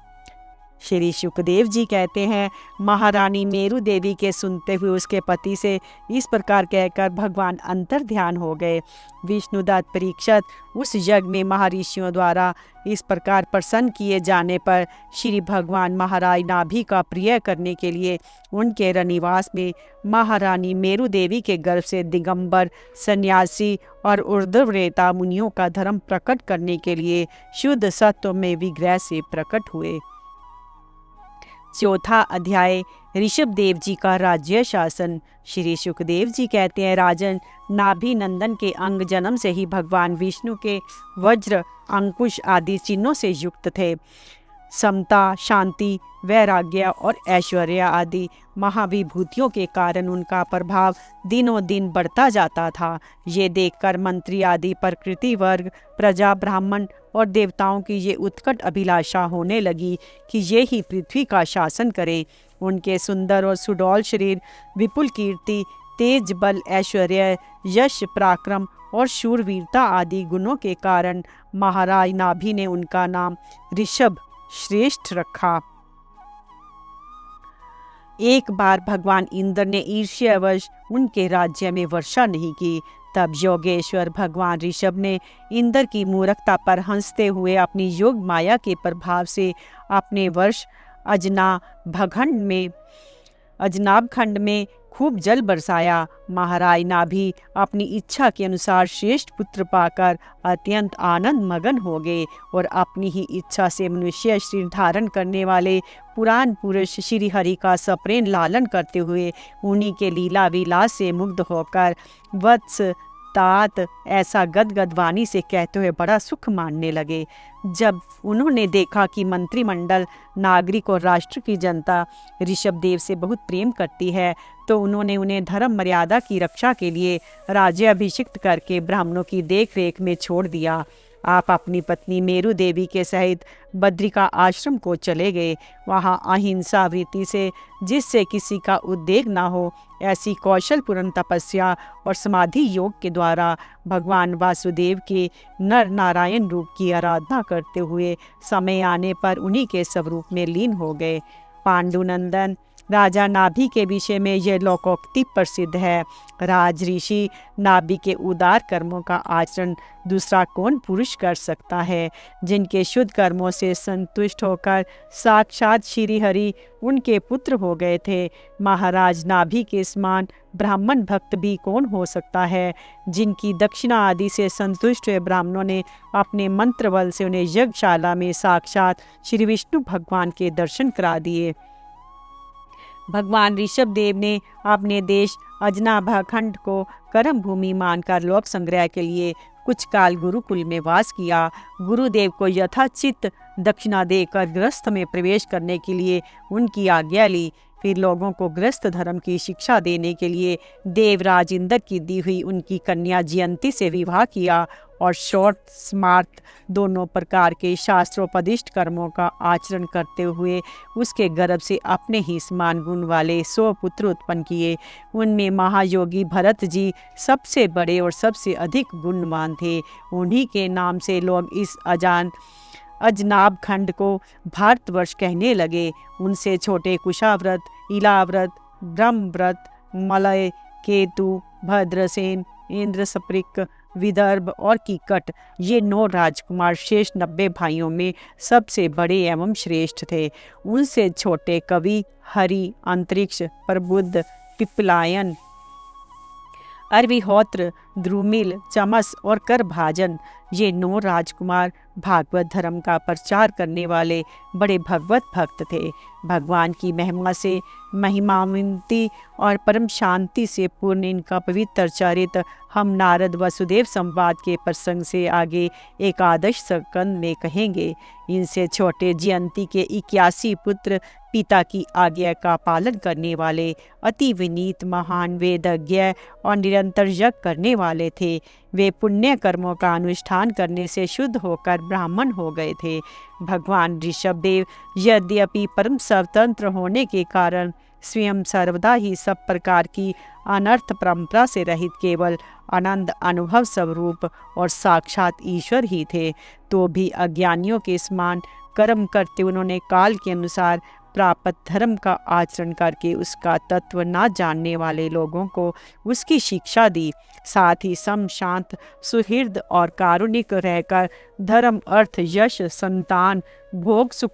श्री सुखदेव जी कहते हैं, महारानी मेरु देवी के सुनते हुए उसके पति से इस प्रकार कहकर भगवान अंतर ध्यान हो गए। विष्णुदत्त परीक्षित उस यज्ञ में महर्षियों द्वारा इस प्रकार प्रसन्न किए जाने पर श्री भगवान महाराज नाभि का प्रिय करने के लिए उनके रनिवास में महारानी मेरु देवी के गर्भ से दिगंबर सन्यासी और ऊर्ध्वरेता मुनियों का धर्म प्रकट करने के लिए शुद्ध सत्व में विग्रह से प्रकट हुए। चौथा अध्याय, ऋषभ देव जी का राज्य शासन। श्री सुखदेव जी कहते हैं, राजन, नाभि नंदन के अंग जन्म से ही भगवान विष्णु के वज्र, अंकुश आदि चिन्हों से युक्त थे। समता, शांति, वैराग्य और ऐश्वर्य आदि महाविभूतियों के कारण उनका प्रभाव दिनों दिन बढ़ता जाता था। ये देखकर मंत्री आदि प्रकृति वर्ग, प्रजा, ब्राह्मण और देवताओं की ये उत्कट अभिलाषा होने लगी कि ये ही पृथ्वी का शासन करें। उनके सुंदर और सुडौल शरीर, विपुल कीर्ति, तेज बल, ऐश्वर्य, यश, पराक्रम और शूरवीरता आदि गुणों के कारण महाराज नाभि ने उनका नाम ऋषभ श्रेष्ठ रखा। एक बार भगवान इंद्र ने ईर्ष्यावश उनके राज्य में वर्षा नहीं की। तब योगेश्वर भगवान ऋषभ ने इंद्र की मूर्खता पर हंसते हुए अपनी योग माया के प्रभाव से अपने वर्ष अजनाब खंड में खूब जल बरसाया। महाराज नाभि अपनी इच्छा के अनुसार श्रेष्ठ पुत्र पाकर अत्यंत आनंद मगन हो गए और अपनी ही इच्छा से मनुष्य शरीर धारण करने वाले पुराण पुरुष श्री हरि का सप्रेम लालन करते हुए उन्हीं के लीला विलास से मुग्ध होकर वत्स तात ऐसा गदगद वाणी से कहते हुए बड़ा सुख मानने लगे। जब उन्होंने देखा कि मंत्रिमंडल, नागरिक और राष्ट्र की जनता ऋषभ देव से बहुत प्रेम करती है, तो उन्होंने उन्हें धर्म मर्यादा की रक्षा के लिए राज्याभिषिक्त करके ब्राह्मणों की देखरेख में छोड़ दिया। आप अपनी पत्नी मेरू देवी के सहित बद्रिका आश्रम को चले गए। वहाँ अहिंसा वृत्ति से, जिससे किसी का उद्वेग न हो, ऐसी कौशलपूर्ण तपस्या और समाधि योग के द्वारा भगवान वासुदेव के नर नारायण रूप की आराधना करते हुए समय आने पर उन्हीं के स्वरूप में लीन हो गए। पांडुनंदन राजा नाभि के विषय में यह लोकोक्ति प्रसिद्ध है। राज ऋषि नाभि के उदार कर्मों का आचरण दूसरा कौन पुरुष कर सकता है? जिनके शुद्ध कर्मों से संतुष्ट होकर साक्षात श्री हरि उनके पुत्र हो गए थे। महाराज नाभि के समान ब्राह्मण भक्त भी कौन हो सकता है? जिनकी दक्षिणा आदि से संतुष्ट हुए ब्राह्मणों ने अपने मंत्र बल से उन्हें यज्ञशाला में साक्षात श्री विष्णु भगवान के दर्शन करा दिए। भगवान ऋषभ देव ने अपने देश अजनाभा खंड को कर्म भूमि मानकर लोक संग्रह के लिए कुछ काल गुरुकुल में वास किया। गुरुदेव को यथाचित दक्षिणा देकर गृहस्थ में प्रवेश करने के लिए उनकी आज्ञा ली। फिर लोगों को गृहस्थ धर्म की शिक्षा देने के लिए देवराज इंद्र की दी हुई उनकी कन्या जयंती से विवाह किया और शौर्य स्मार्त दोनों प्रकार के शास्त्रोपदिष्ट कर्मों का आचरण करते हुए उसके गर्भ से अपने ही समान गुण वाले 100 पुत्र उत्पन्न किए। उनमें महायोगी भरत जी सबसे बड़े और सबसे अधिक गुणवान थे। उन्हीं के नाम से लोग इस अजनाभ खंड को भारतवर्ष कहने लगे। उनसे छोटे कुशाव्रत, इलाव्रत, ब्रह्मव्रत, मलय, केतु, भद्रसेन, इंद्रसप्रिक, विदर्भ और कीकट, ये 9 राजकुमार शेष 90 भाइयों में सबसे बड़े एवं श्रेष्ठ थे। उनसे छोटे कवि, हरि, अंतरिक्ष, प्रबुद्ध, पिपलायन, अरविहोत्र, द्रुमिल, चमस और करभाजन, ये 9 राजकुमार भागवत धर्म का प्रचार करने वाले बड़े भगवत भक्त थे। भगवान की महिमा से महिमान्वित और परम शांति से पूर्ण इनका पवित्र चरित्र हम नारद वसुदेव संवाद के प्रसंग से आगे एकादश स्कंद में कहेंगे। इनसे छोटे जयंती के 81 पुत्र पिता की आज्ञा का पालन करने वाले, अति विनीत, महान, वेदज्ञ और निरंतर यज्ञ करने वाले थे। वे पुण्य कर्मों का अनुष्ठान करने से शुद्ध होकर ब्राह्मण हो गए थे। भगवान ऋषभदेव यद्यपि परम स्वतंत्र होने के कारण स्वयं सर्वदा ही सब प्रकार की अनर्थ परंपरा से रहित केवल आनंद अनुभव स्वरूप और साक्षात ईश्वर ही थे, तो भी अज्ञानियों के समान कर्म करते उन्होंने काल के अनुसार प्राप्त धर्म का आचरण करके उसका तत्व न जानने वाले लोगों को उसकी शिक्षा दी। साथ ही सम, शांत, सुहृद और कारुणिक रहकर धर्म, अर्थ, यश, संतान, भोग, सुख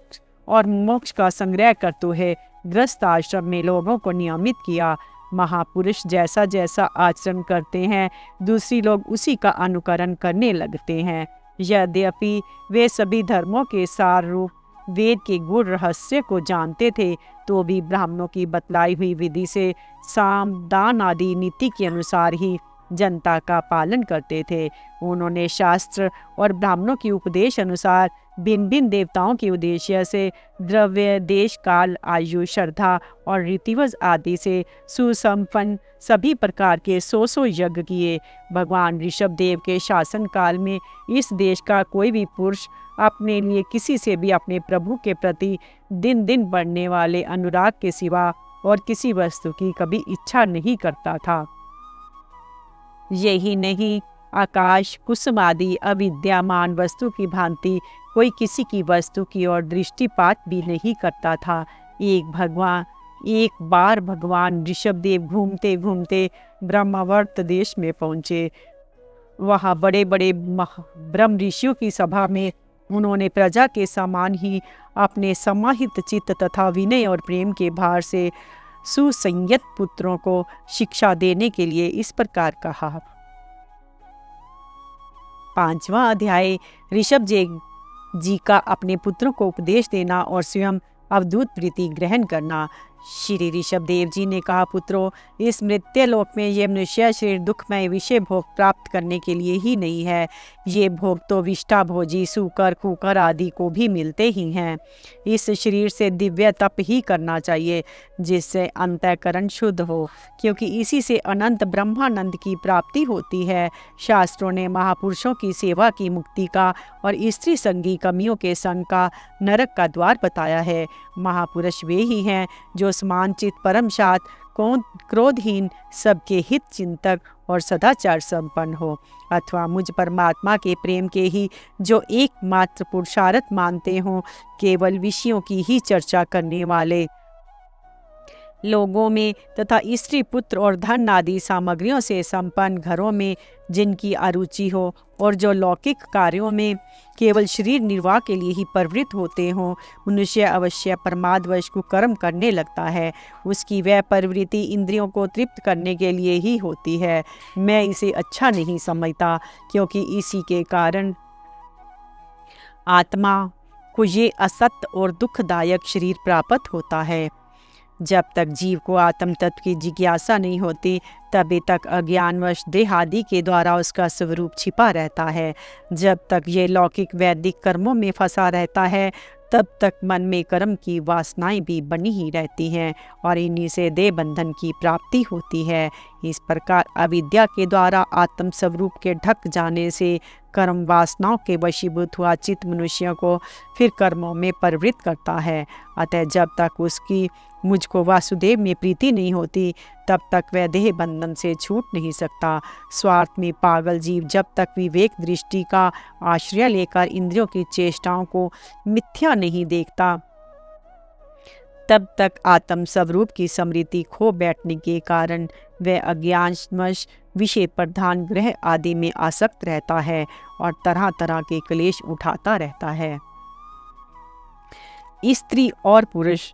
और मोक्ष का संग्रह करते हुए गृहस्थ आश्रम में लोगों को नियमित किया। महापुरुष जैसा जैसा आचरण करते हैं, दूसरी लोग उसी का अनुकरण करने लगते हैं। यद्यपि वे सभी धर्मों के सार रूप वेद के गुण रहस्य को जानते थे, तो भी ब्राह्मणों की बतलाई हुई विधि से साम, दान आदि नीति के अनुसार ही जनता का पालन करते थे। उन्होंने शास्त्र और ब्राह्मणों के उपदेश अनुसार भिन्न भिन्न देवताओं के उद्देश्य से द्रव्य, देश, काल, आयु, श्रद्धा और रीतिवज आदि से सुसंपन्न सभी प्रकार के 100 यज्ञ किए। भगवान ऋषभदेव के शासन काल में इस देश का कोई भी पुरुष अपने लिए किसी से भी अपने प्रभु के प्रति दिन दिन बढ़ने वाले अनुराग के सिवा और किसी वस्तु की कभी इच्छा नहीं करता था। यही नहीं, आकाश, कुसुम आदि अविद्यमान वस्तु की भांति कोई किसी की वस्तु की ओर दृष्टिपात भी नहीं करता था। एक बार भगवान ऋषभदेव घूमते घूमते ब्रह्मावर्त देश में पहुँचे। वहाँ बड़े बड़े ब्रह्म ऋषियों की सभा में उन्होंने प्रजा के समान ही अपने समाहित चित्त तथा विनय और प्रेम के भार से सुसंयत पुत्रों को शिक्षा देने के लिए इस प्रकार कहा। 5वां अध्याय ऋषभ जी का अपने पुत्रों को उपदेश देना और स्वयं अवधूत प्रीति ग्रहण करना। श्री ऋषभदेव जी ने कहा, पुत्रों, इस मृत्यलोक में ये मनुष्य शरीर दुखमय विषय भोग प्राप्त करने के लिए ही नहीं है। ये भोग तो विष्ठा भोजी, सूकर, कुकर आदि को भी मिलते ही हैं। इस शरीर से दिव्य तप ही करना चाहिए, जिससे अंतःकरण शुद्ध हो, क्योंकि इसी से अनंत ब्रह्मानंद की प्राप्ति होती है। शास्त्रों ने महापुरुषों की सेवा की मुक्ति का और स्त्री संगी कमियों के संग का नरक का द्वार बताया है। महापुरुष वे ही हैं जो समानचित परम शांत, क्रोधहीन, सबके हित चिंतक और सदाचार संपन्न हो, अथवा मुझ परमात्मा के प्रेम के ही जो एकमात्र पुरुषार्थ मानते हों, केवल विषयों की ही चर्चा करने वाले लोगों में तथा स्त्री पुत्र और धन आदि सामग्रियों से संपन्न घरों में जिनकी अरुचि हो और जो लौकिक कार्यों में केवल शरीर निर्वाह के लिए ही प्रवृत्त होते हों, मनुष्य अवश्य प्रमादवश कुकर्म करने लगता है। उसकी वह प्रवृत्ति इंद्रियों को तृप्त करने के लिए ही होती है। मैं इसे अच्छा नहीं समझता, क्योंकि इसी के कारण आत्मा को ये असत्य और दुखदायक शरीर प्राप्त होता है। जब तक जीव को आत्म तत्व की जिज्ञासा नहीं होती, तभी तक अज्ञानवश देह आदि के द्वारा उसका स्वरूप छिपा रहता है। जब तक ये लौकिक वैदिक कर्मों में फंसा रहता है, तब तक मन में कर्म की वासनाएं भी बनी ही रहती हैं और इन्हीं से देह बंधन की प्राप्ति होती है। इस प्रकार अविद्या के द्वारा आत्म स्वरूप के ढक जाने से कर्म वासनाओं के वशीभूत हुआ चित्त मनुष्यों को फिर कर्मों में प्रवृत्त करता है। अतः जब तक उसकी मुझको वासुदेव में प्रीति नहीं होती, तब तक वह देह बंधन से छूट नहीं सकता। स्वार्थ में पागल जीव जब तक विवेक दृष्टि का आश्रय लेकर इंद्रियों की चेष्टाओं को मिथ्या नहीं देखता, तब तक आत्म स्वरूप की स्मृति खो बैठने के कारण वह अज्ञानवश विषय प्रधान ग्रह आदि में आसक्त रहता है और तरह तरह के क्लेश उठाता रहता है। स्त्री और पुरुष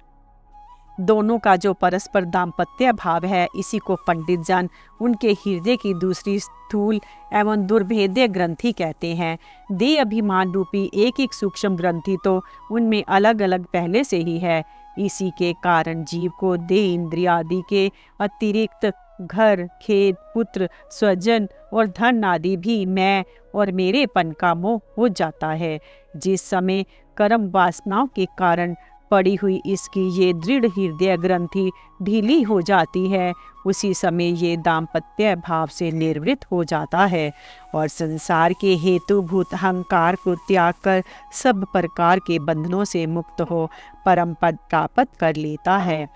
दोनों का जो परस्पर दाम्पत्य भाव है, इसी को पंडित जन उनके हृदय की दूसरी स्थूल एवं दुर्भेद्य ग्रंथि कहते हैं। देह अभिमान रूपी एक एक सूक्ष्म ग्रंथि तो उनमें अलग अलग पहले से ही है। इसी के कारण जीव को देह इंद्रिय आदि के अतिरिक्त घर, खेत, पुत्र, स्वजन और धन आदि भी मैं और मेरेपन का मोह हो जाता है। जिस समय कर्म वासनाओं के कारण पड़ी हुई इसकी ये दृढ़ हृदय ग्रंथि ढीली हो जाती है, उसी समय ये दाम्पत्य भाव से निर्वृत्त हो जाता है और संसार के हेतुभूत अहंकार को त्याग कर सब प्रकार के बंधनों से मुक्त हो परम पद प्राप्त कर लेता है।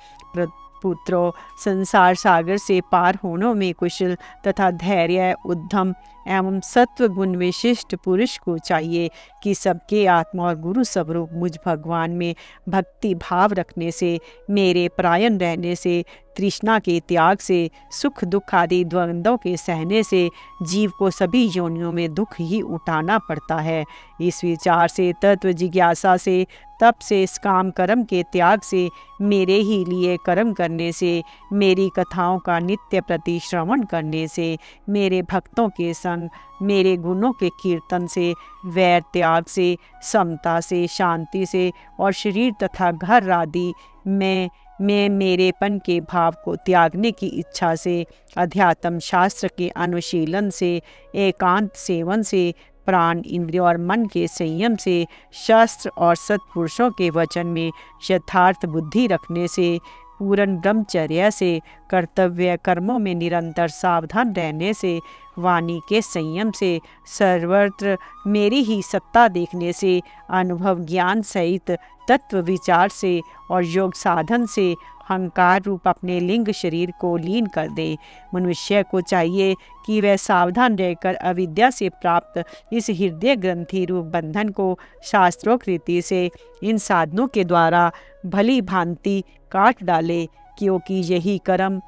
पुत्रों, संसार सागर से पार होने में कुशल तथा धैर्य, उद्यम एवं सत्व गुण विशिष्ट पुरुष को चाहिए कि सबके आत्मा और गुरु स्वरूप मुझ भगवान में भक्ति भाव रखने से, मेरे परायण रहने से, तृष्णा के त्याग से, सुख दुख आदि द्वंद्वों के सहने से जीव को सभी योनियों में दुख ही उठाना पड़ता है। इस विचार से, तत्व जिज्ञासा से, तप से, इस काम कर्म के त्याग से, मेरे ही लिए कर्म करने से, मेरी कथाओं का नित्य प्रति श्रवण करने से, मेरे भक्तों के संग, मेरे गुणों के कीर्तन से, वैर त्याग से, समता से, शांति से और शरीर तथा घर आदि में मेरेपन के भाव को त्यागने की इच्छा से, अध्यात्म शास्त्र के अनुशीलन से, एकांत सेवन से, प्राण, इंद्रिय और मन के संयम से, शास्त्र और सत्पुरुषों के वचन में यथार्थ बुद्धि रखने से, पूर्ण ब्रह्मचर्य से, कर्तव्य कर्मों में निरंतर सावधान रहने से, वाणी के संयम से, सर्वत्र मेरी ही सत्ता देखने से, अनुभव ज्ञान सहित तत्व विचार से और योग साधन से अहंकार रूप अपने लिंग शरीर को लीन कर दे। मनुष्य को चाहिए कि वह सावधान रहकर अविद्या से प्राप्त इस हृदय ग्रंथि रूप बंधन को शास्त्रोक्ति से इन साधनों के द्वारा भली भांति काट डाले, क्योंकि यही कर्म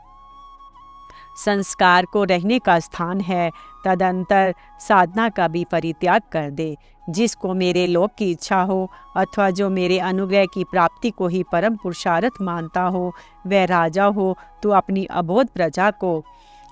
संस्कार को रहने का स्थान है। तदंतर साधना का भी परित्याग कर दे। जिसको मेरे लोक की इच्छा हो अथवा जो मेरे अनुग्रह की प्राप्ति को ही परम पुरुषार्थ मानता हो, वह राजा हो तो अपनी अबोध प्रजा को,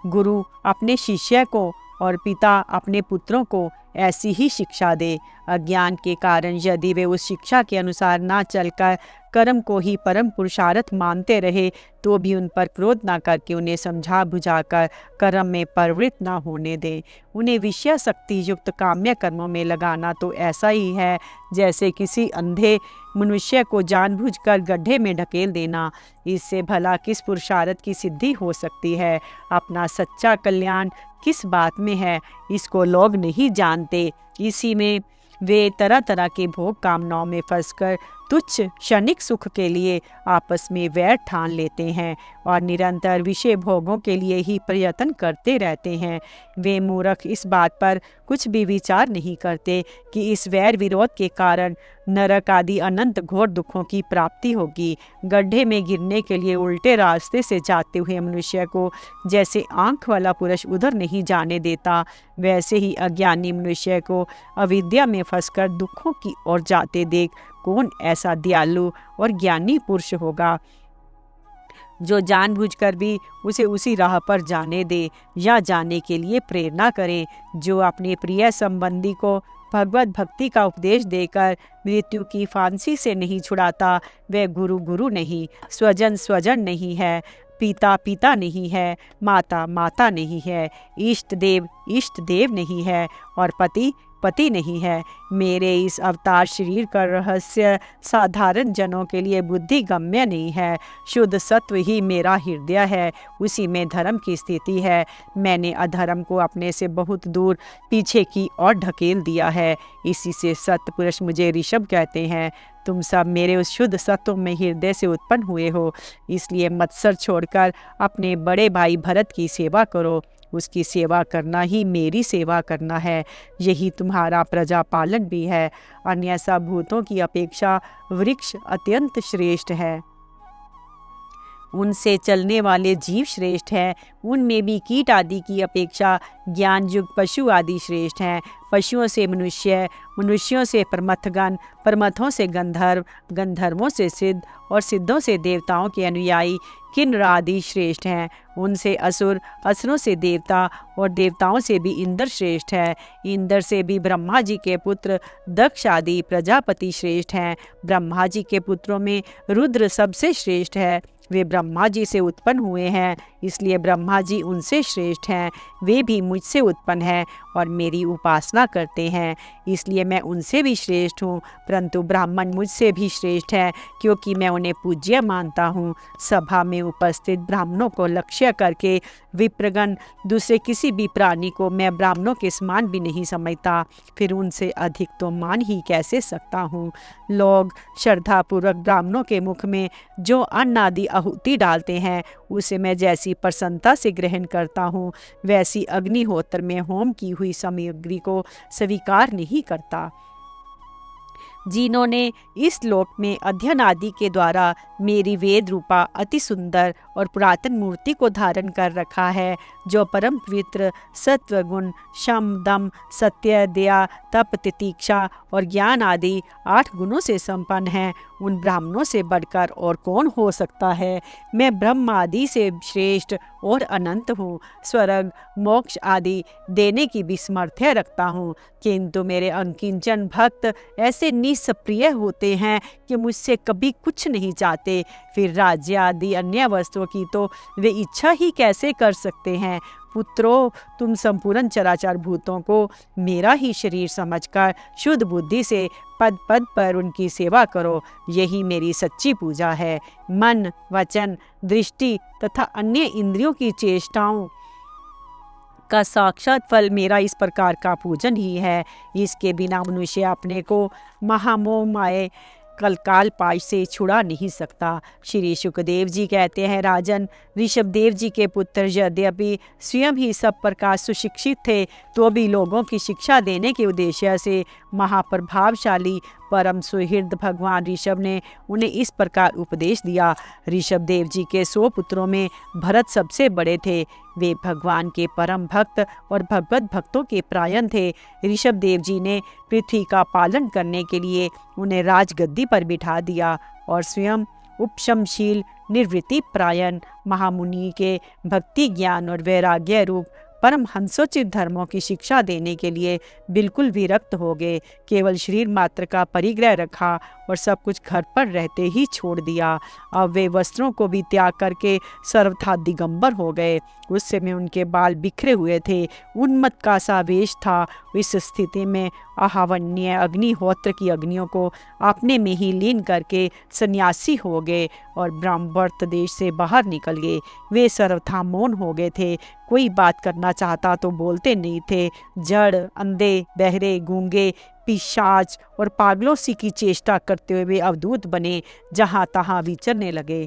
गुरु अपने शिष्य को और पिता अपने पुत्रों को ऐसी ही शिक्षा दे। अज्ञान के कारण यदि वे उस शिक्षा के अनुसार ना चलकर कर्म को ही परम पुरुषार्थ मानते रहे तो भी उन पर क्रोध ना करके उन्हें समझा बुझाकर कर्म में प्रवृत्त ना होने दें। उन्हें विषय शक्ति युक्त काम्य कर्मों में लगाना तो ऐसा ही है जैसे किसी अंधे मनुष्य को जानबूझकर गड्ढे में ढकेल देना। इससे भला किस पुरुषार्थ की सिद्धि हो सकती है? अपना सच्चा कल्याण किस बात में है, इसको लोग नहीं जानते। इसी में वे तरह तरह के भोग कामनाओं में फंसकर तुच्छ क्षणिक सुख के लिए आपस में वैर ठान लेते हैं और निरंतर विषय भोगों के लिए ही प्रयत्न करते रहते हैं। वे मूर्ख इस बात पर कुछ भी विचार नहीं करते कि इस वैर विरोध के कारण नरक आदि अनंत घोर दुखों की प्राप्ति होगी। गड्ढे में गिरने के लिए उल्टे रास्ते से जाते हुए मनुष्य को जैसे आंख वाला पुरुष उधर नहीं जाने देता, वैसे ही अज्ञानी मनुष्य को अविद्या में फंसकर दुखों की ओर जाते देख कौन ऐसा दयालु और ज्ञानी पुरुष होगा जो जानबूझकर भी उसे उसी राह पर जाने दे या जाने के लिए प्रेरणा करे। जो अपने प्रिय संबंधी को भगवत भक्ति का उपदेश देकर मृत्यु की फांसी से नहीं छुड़ाता, वह गुरु गुरु नहीं, स्वजन स्वजन नहीं है, पिता पिता नहीं है, माता माता नहीं है, इष्ट देव नहीं है और पति पति नहीं है। मेरे इस अवतार शरीर का रहस्य साधारण जनों के लिए बुद्धि गम्य नहीं है। शुद्ध सत्व ही मेरा हृदय है, उसी में धर्म की स्थिति है। मैंने अधर्म को अपने से बहुत दूर पीछे की ओर ढकेल दिया है। इसी से सत्य पुरुष मुझे ऋषभ कहते हैं। तुम सब मेरे उस शुद्ध सत्व में हृदय से उत्पन्न हुए हो, इसलिए मत्सर छोड़कर अपने बड़े भाई भरत की सेवा करो। उसकी सेवा करना ही मेरी सेवा करना है, यही तुम्हारा प्रजा पालन भी है। अन्य सब भूतों की अपेक्षा वृक्ष अत्यंत श्रेष्ठ है, उनसे चलने वाले जीव श्रेष्ठ हैं। उनमें भी कीट आदि की अपेक्षा ज्ञान युक्त पशु आदि श्रेष्ठ हैं। पशुओं से मनुष्य, मनुष्यों से परमथगण, परमथों से गंधर्व, गंधर्वों से सिद्ध और सिद्धों से देवताओं के अनुयायी किन्नर आदि श्रेष्ठ हैं। उनसे असुर, असुरों से देवता और देवताओं से भी इंद्र श्रेष्ठ है। इंद्र से भी ब्रह्मा जी के पुत्र दक्ष आदि प्रजापति श्रेष्ठ हैं। ब्रह्मा जी के पुत्रों में रुद्र सबसे श्रेष्ठ है। वे ब्रह्मा जी से उत्पन्न हुए हैं, इसलिए ब्रह्मा जी उनसे श्रेष्ठ हैं। वे भी मुझसे उत्पन्न हैं और मेरी उपासना करते हैं, इसलिए मैं उनसे भी श्रेष्ठ हूँ। परंतु ब्राह्मण मुझसे भी श्रेष्ठ हैं, क्योंकि मैं उन्हें पूज्य मानता हूँ। सभा में उपस्थित ब्राह्मणों को लक्ष्य करके विप्रगण दूसरे किसी भी प्राणी को मैं ब्राह्मणों के समान भी नहीं समझता, फिर उनसे अधिक तो मान ही कैसे सकता हूँ। लोग श्रद्धापूर्वक ब्राह्मणों के मुख में जो अन्न आदि आहुति डालते हैं, उसे मैं जैसी प्रसन्नता से ग्रहण करता हूँ, वैसी अग्निहोत्र में होम की हुई सामग्री को स्वीकार नहीं करता। जिन्होंने इस लोक में अध्ययन आदि के द्वारा मेरी वेद रूपा अति सुंदर और पुरातन मूर्ति को धारण कर रखा है, जो परम पवित्र सत्व गुण, शम दम सत्य दया तप तितीक्षा और ज्ञान आदि 8 गुणों से संपन्न हैं, उन ब्राह्मणों से बढ़कर और कौन हो सकता है। मैं ब्रह्म आदि से श्रेष्ठ और अनंत हूँ। स्वर्ग मोक्ष आदि देने की भी सामर्थ्य रखता हूँ, किंतु मेरे अकिंचन भक्त ऐसे निष्प्रिय होते हैं कि मुझसे कभी कुछ नहीं चाहते। फिर राज्य आदि अन्य वस्तुओं की तो वे इच्छा ही कैसे कर सकते हैं। पुत्रों, तुम संपूर्ण चराचर भूतों को मेरा ही शरीर समझकर शुद्ध बुद्धि से पद पद पर उनकी सेवा करो, यही मेरी सच्ची पूजा है। मन, वचन, दृष्टि तथा अन्य इंद्रियों की चेष्टाओं का साक्षात फल मेरा इस प्रकार का पूजन ही है। इसके बिना मनुष्य अपने को महामोह माये कलकाल पाश से छुड़ा नहीं सकता। श्री शुकदेव जी कहते हैं, राजन, ऋषभदेव जी के पुत्र यद्यपि स्वयं ही सब प्रकार सुशिक्षित थे, तो भी लोगों की शिक्षा देने के उद्देश्य से महाप्रभावशाली परम सुहृद भगवान ऋषभ ने उन्हें इस प्रकार उपदेश दिया। ऋषभदेव जी के 100 पुत्रों में भरत सबसे बड़े थे। वे भगवान के परम भक्त और भगवत भक्तों के प्रायण थे। ऋषभदेव जी ने पृथ्वी का पालन करने के लिए उन्हें राजगद्दी पर बिठा दिया और स्वयं उपशमशील निवृत्ति प्रायण महामुनि के भक्ति ज्ञान और वैराग्य रूप परम हंसोचित धर्मों की शिक्षा देने के लिए बिल्कुल विरक्त हो गए। केवल शरीर मात्र का परिग्रह रखा और सब कुछ घर पर रहते ही छोड़ दिया। अब वे वस्त्रों को भी त्याग करके सर्वथा दिगंबर हो गए। उस समय उनके बाल बिखरे हुए थे, उन्मत्त का सा वेश था। इस स्थिति में अहावन्य अग्निहोत्र की अग्नियों को अपने में ही लीन करके सन्यासी हो गए और ब्रह्मवर्त देश से बाहर निकल गए। वे सर्वथा मौन हो गए थे, कोई बात करना चाहता तो बोलते नहीं थे। जड़, अंधे, बहरे, गूंगे, पिशाच और पागलों सी की चेष्टा करते हुए वे अवधूत बने, जहाँ तहाँ विचरने लगे।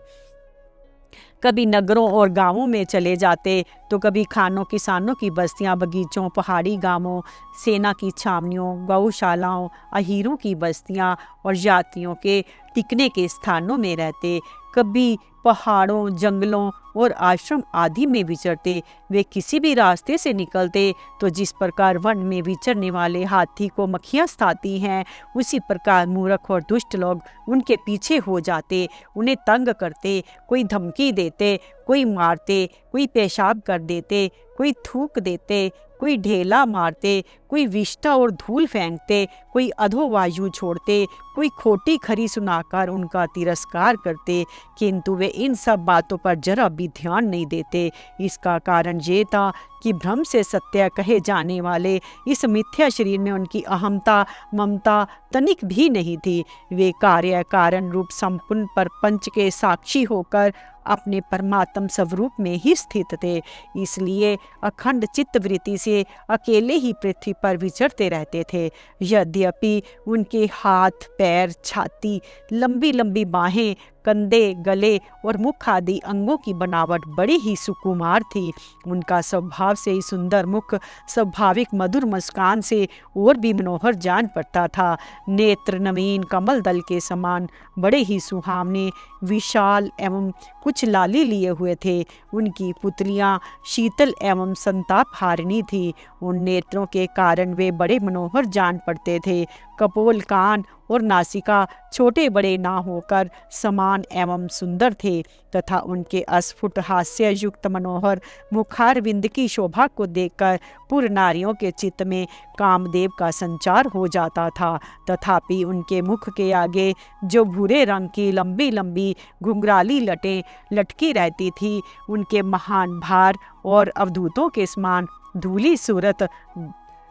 कभी नगरों और गांवों में चले जाते तो कभी खानों किसानों की बस्तियां, बगीचों, पहाड़ी गांवों, सेना की छावनियों, गौशालाओं, अहीरों की बस्तियां और यात्रियों के टिकने के स्थानों में रहते। कभी पहाड़ों, जंगलों और आश्रम आदि में विचरते। वे किसी भी रास्ते से निकलते तो जिस प्रकार वन में विचरने वाले हाथी को मक्खियाँ सताती हैं, उसी प्रकार मूर्ख और दुष्ट लोग उनके पीछे हो जाते, उन्हें तंग करते, कोई धमकी देते, कोई मारते, कोई पेशाब कर देते, कोई थूक देते, कोई ढेला मारते, कोई विष्ठा और धूल फेंकते, कोई अधोवायु छोड़ते, कोई खोटी खरी सुनाकर उनका तिरस्कार करते। किंतु वे इन सब बातों पर जरा भी ध्यान नहीं देते। इसका कारण ये था कि भ्रम से सत्य कहे जाने वाले इस मिथ्या शरीर में उनकी अहमता, ममता तनिक भी नहीं थी। वे कार्य कारण रूप संपूर्ण प्रपंच के साक्षी होकर अपने परमात्म स्वरूप में ही स्थित थे। इसलिए अखंड चित्तवृत्ति से अकेले ही पृथ्वी पर विचरते रहते थे। यद्यपि उनके हाथ, पैर, छाती, लंबी लंबी बाहें, कंधे, गले और मुख आदि अंगों की बनावट बड़ी ही सुकुमार थी। उनका स्वभाव से ही सुंदर मुख स्वाभाविक मधुर मुस्कान से और भी मनोहर जान पड़ता था। नेत्र नवीन कमल दल के समान बड़े ही सुहावने, विशाल एवं कुछ लाली लिए हुए थे। उनकी पुतलियां शीतल एवं संताप हारिणी थी। उन नेत्रों के कारण वे बड़े मनोहर जान पड़ते थे। कपोल, कान और नासिका छोटे बड़े ना होकर समान एवं सुंदर थे तथा उनके अस्फुट हास्य युक्त मनोहर मुखारविंद की शोभा को देखकर पूर्ण नारियों के चित्त में कामदेव का संचार हो जाता था। तथापि उनके मुख के आगे जो भूरे रंग की लंबी लंबी घुंघराली लटें लटकी रहती थी, उनके महान भार और अवधूतों के समान धूली सूरत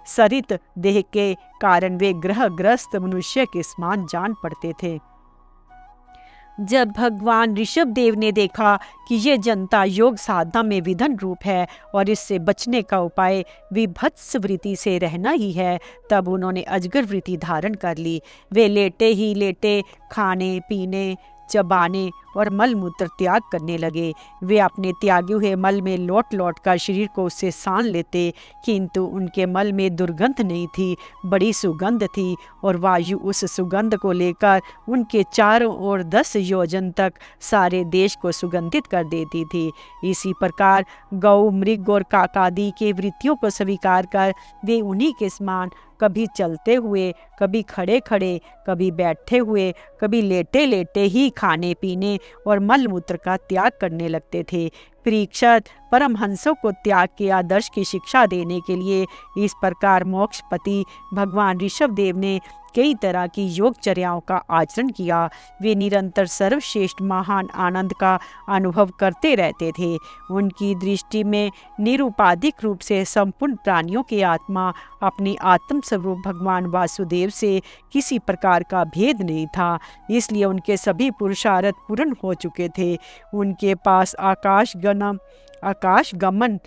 सरित देह के कारण वे ग्रहग्रस्त मनुष्य के समान जान पड़ते थे। जब भगवान ऋषभ देव ने देखा कि ये जनता योग साधना में विधन रूप है और इससे बचने का उपाय विभत्स वृत्ति से रहना ही है, तब उन्होंने अजगर वृत्ति धारण कर ली। वे लेटे ही लेटे खाने, पीने, चबाने और मल मूत्र त्याग करने लगे। वे अपने त्यागे हुए मल में लौट लौट कर शरीर को उससे सान लेते, किंतु उनके मल में दुर्गंध नहीं थी, बड़ी सुगंध थी और वायु उस सुगंध को लेकर उनके चारों ओर 10 योजन तक सारे देश को सुगंधित कर देती थी। इसी प्रकार गौ, मृग और काकादि के वृत्तियों को स्वीकार कर वे उन्हीं के समान कभी चलते हुए, कभी खड़े खड़े, कभी बैठे हुए, कभी लेटे लेटे ही खाने पीने और मल मूत्र का त्याग करने लगते थे। परीक्षित परमहंसों को त्याग के आदर्श की शिक्षा देने के लिए इस प्रकार मोक्षपति भगवान ऋषभ देव ने कई तरह की योगचर्याओं का आचरण किया। वे निरंतर सर्वश्रेष्ठ महान आनंद का अनुभव करते रहते थे। उनकी दृष्टि में निरुपाधिक रूप से संपूर्ण प्राणियों की आत्मा अपने आत्म स्वरूप भगवान वासुदेव से किसी प्रकार का भेद नहीं था। इसलिए उनके सभी पुरुषार्थ पूर्ण हो चुके थे। उनके पास आकाश गमन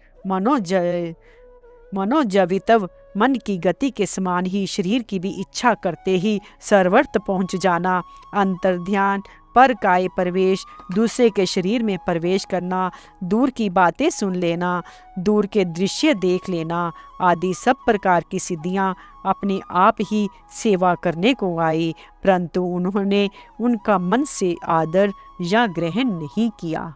मनोजवितव मन की गति के समान ही शरीर की भी इच्छा करते ही सर्वत्र पहुंच जाना, अंतर्ध्यान, पर काय प्रवेश, दूसरे के शरीर में प्रवेश करना, दूर की बातें सुन लेना, दूर के दृश्य देख लेना आदि सब प्रकार की सिद्धियां अपने आप ही सेवा करने को आई, परंतु उन्होंने उनका मन से आदर या ग्रहण नहीं किया।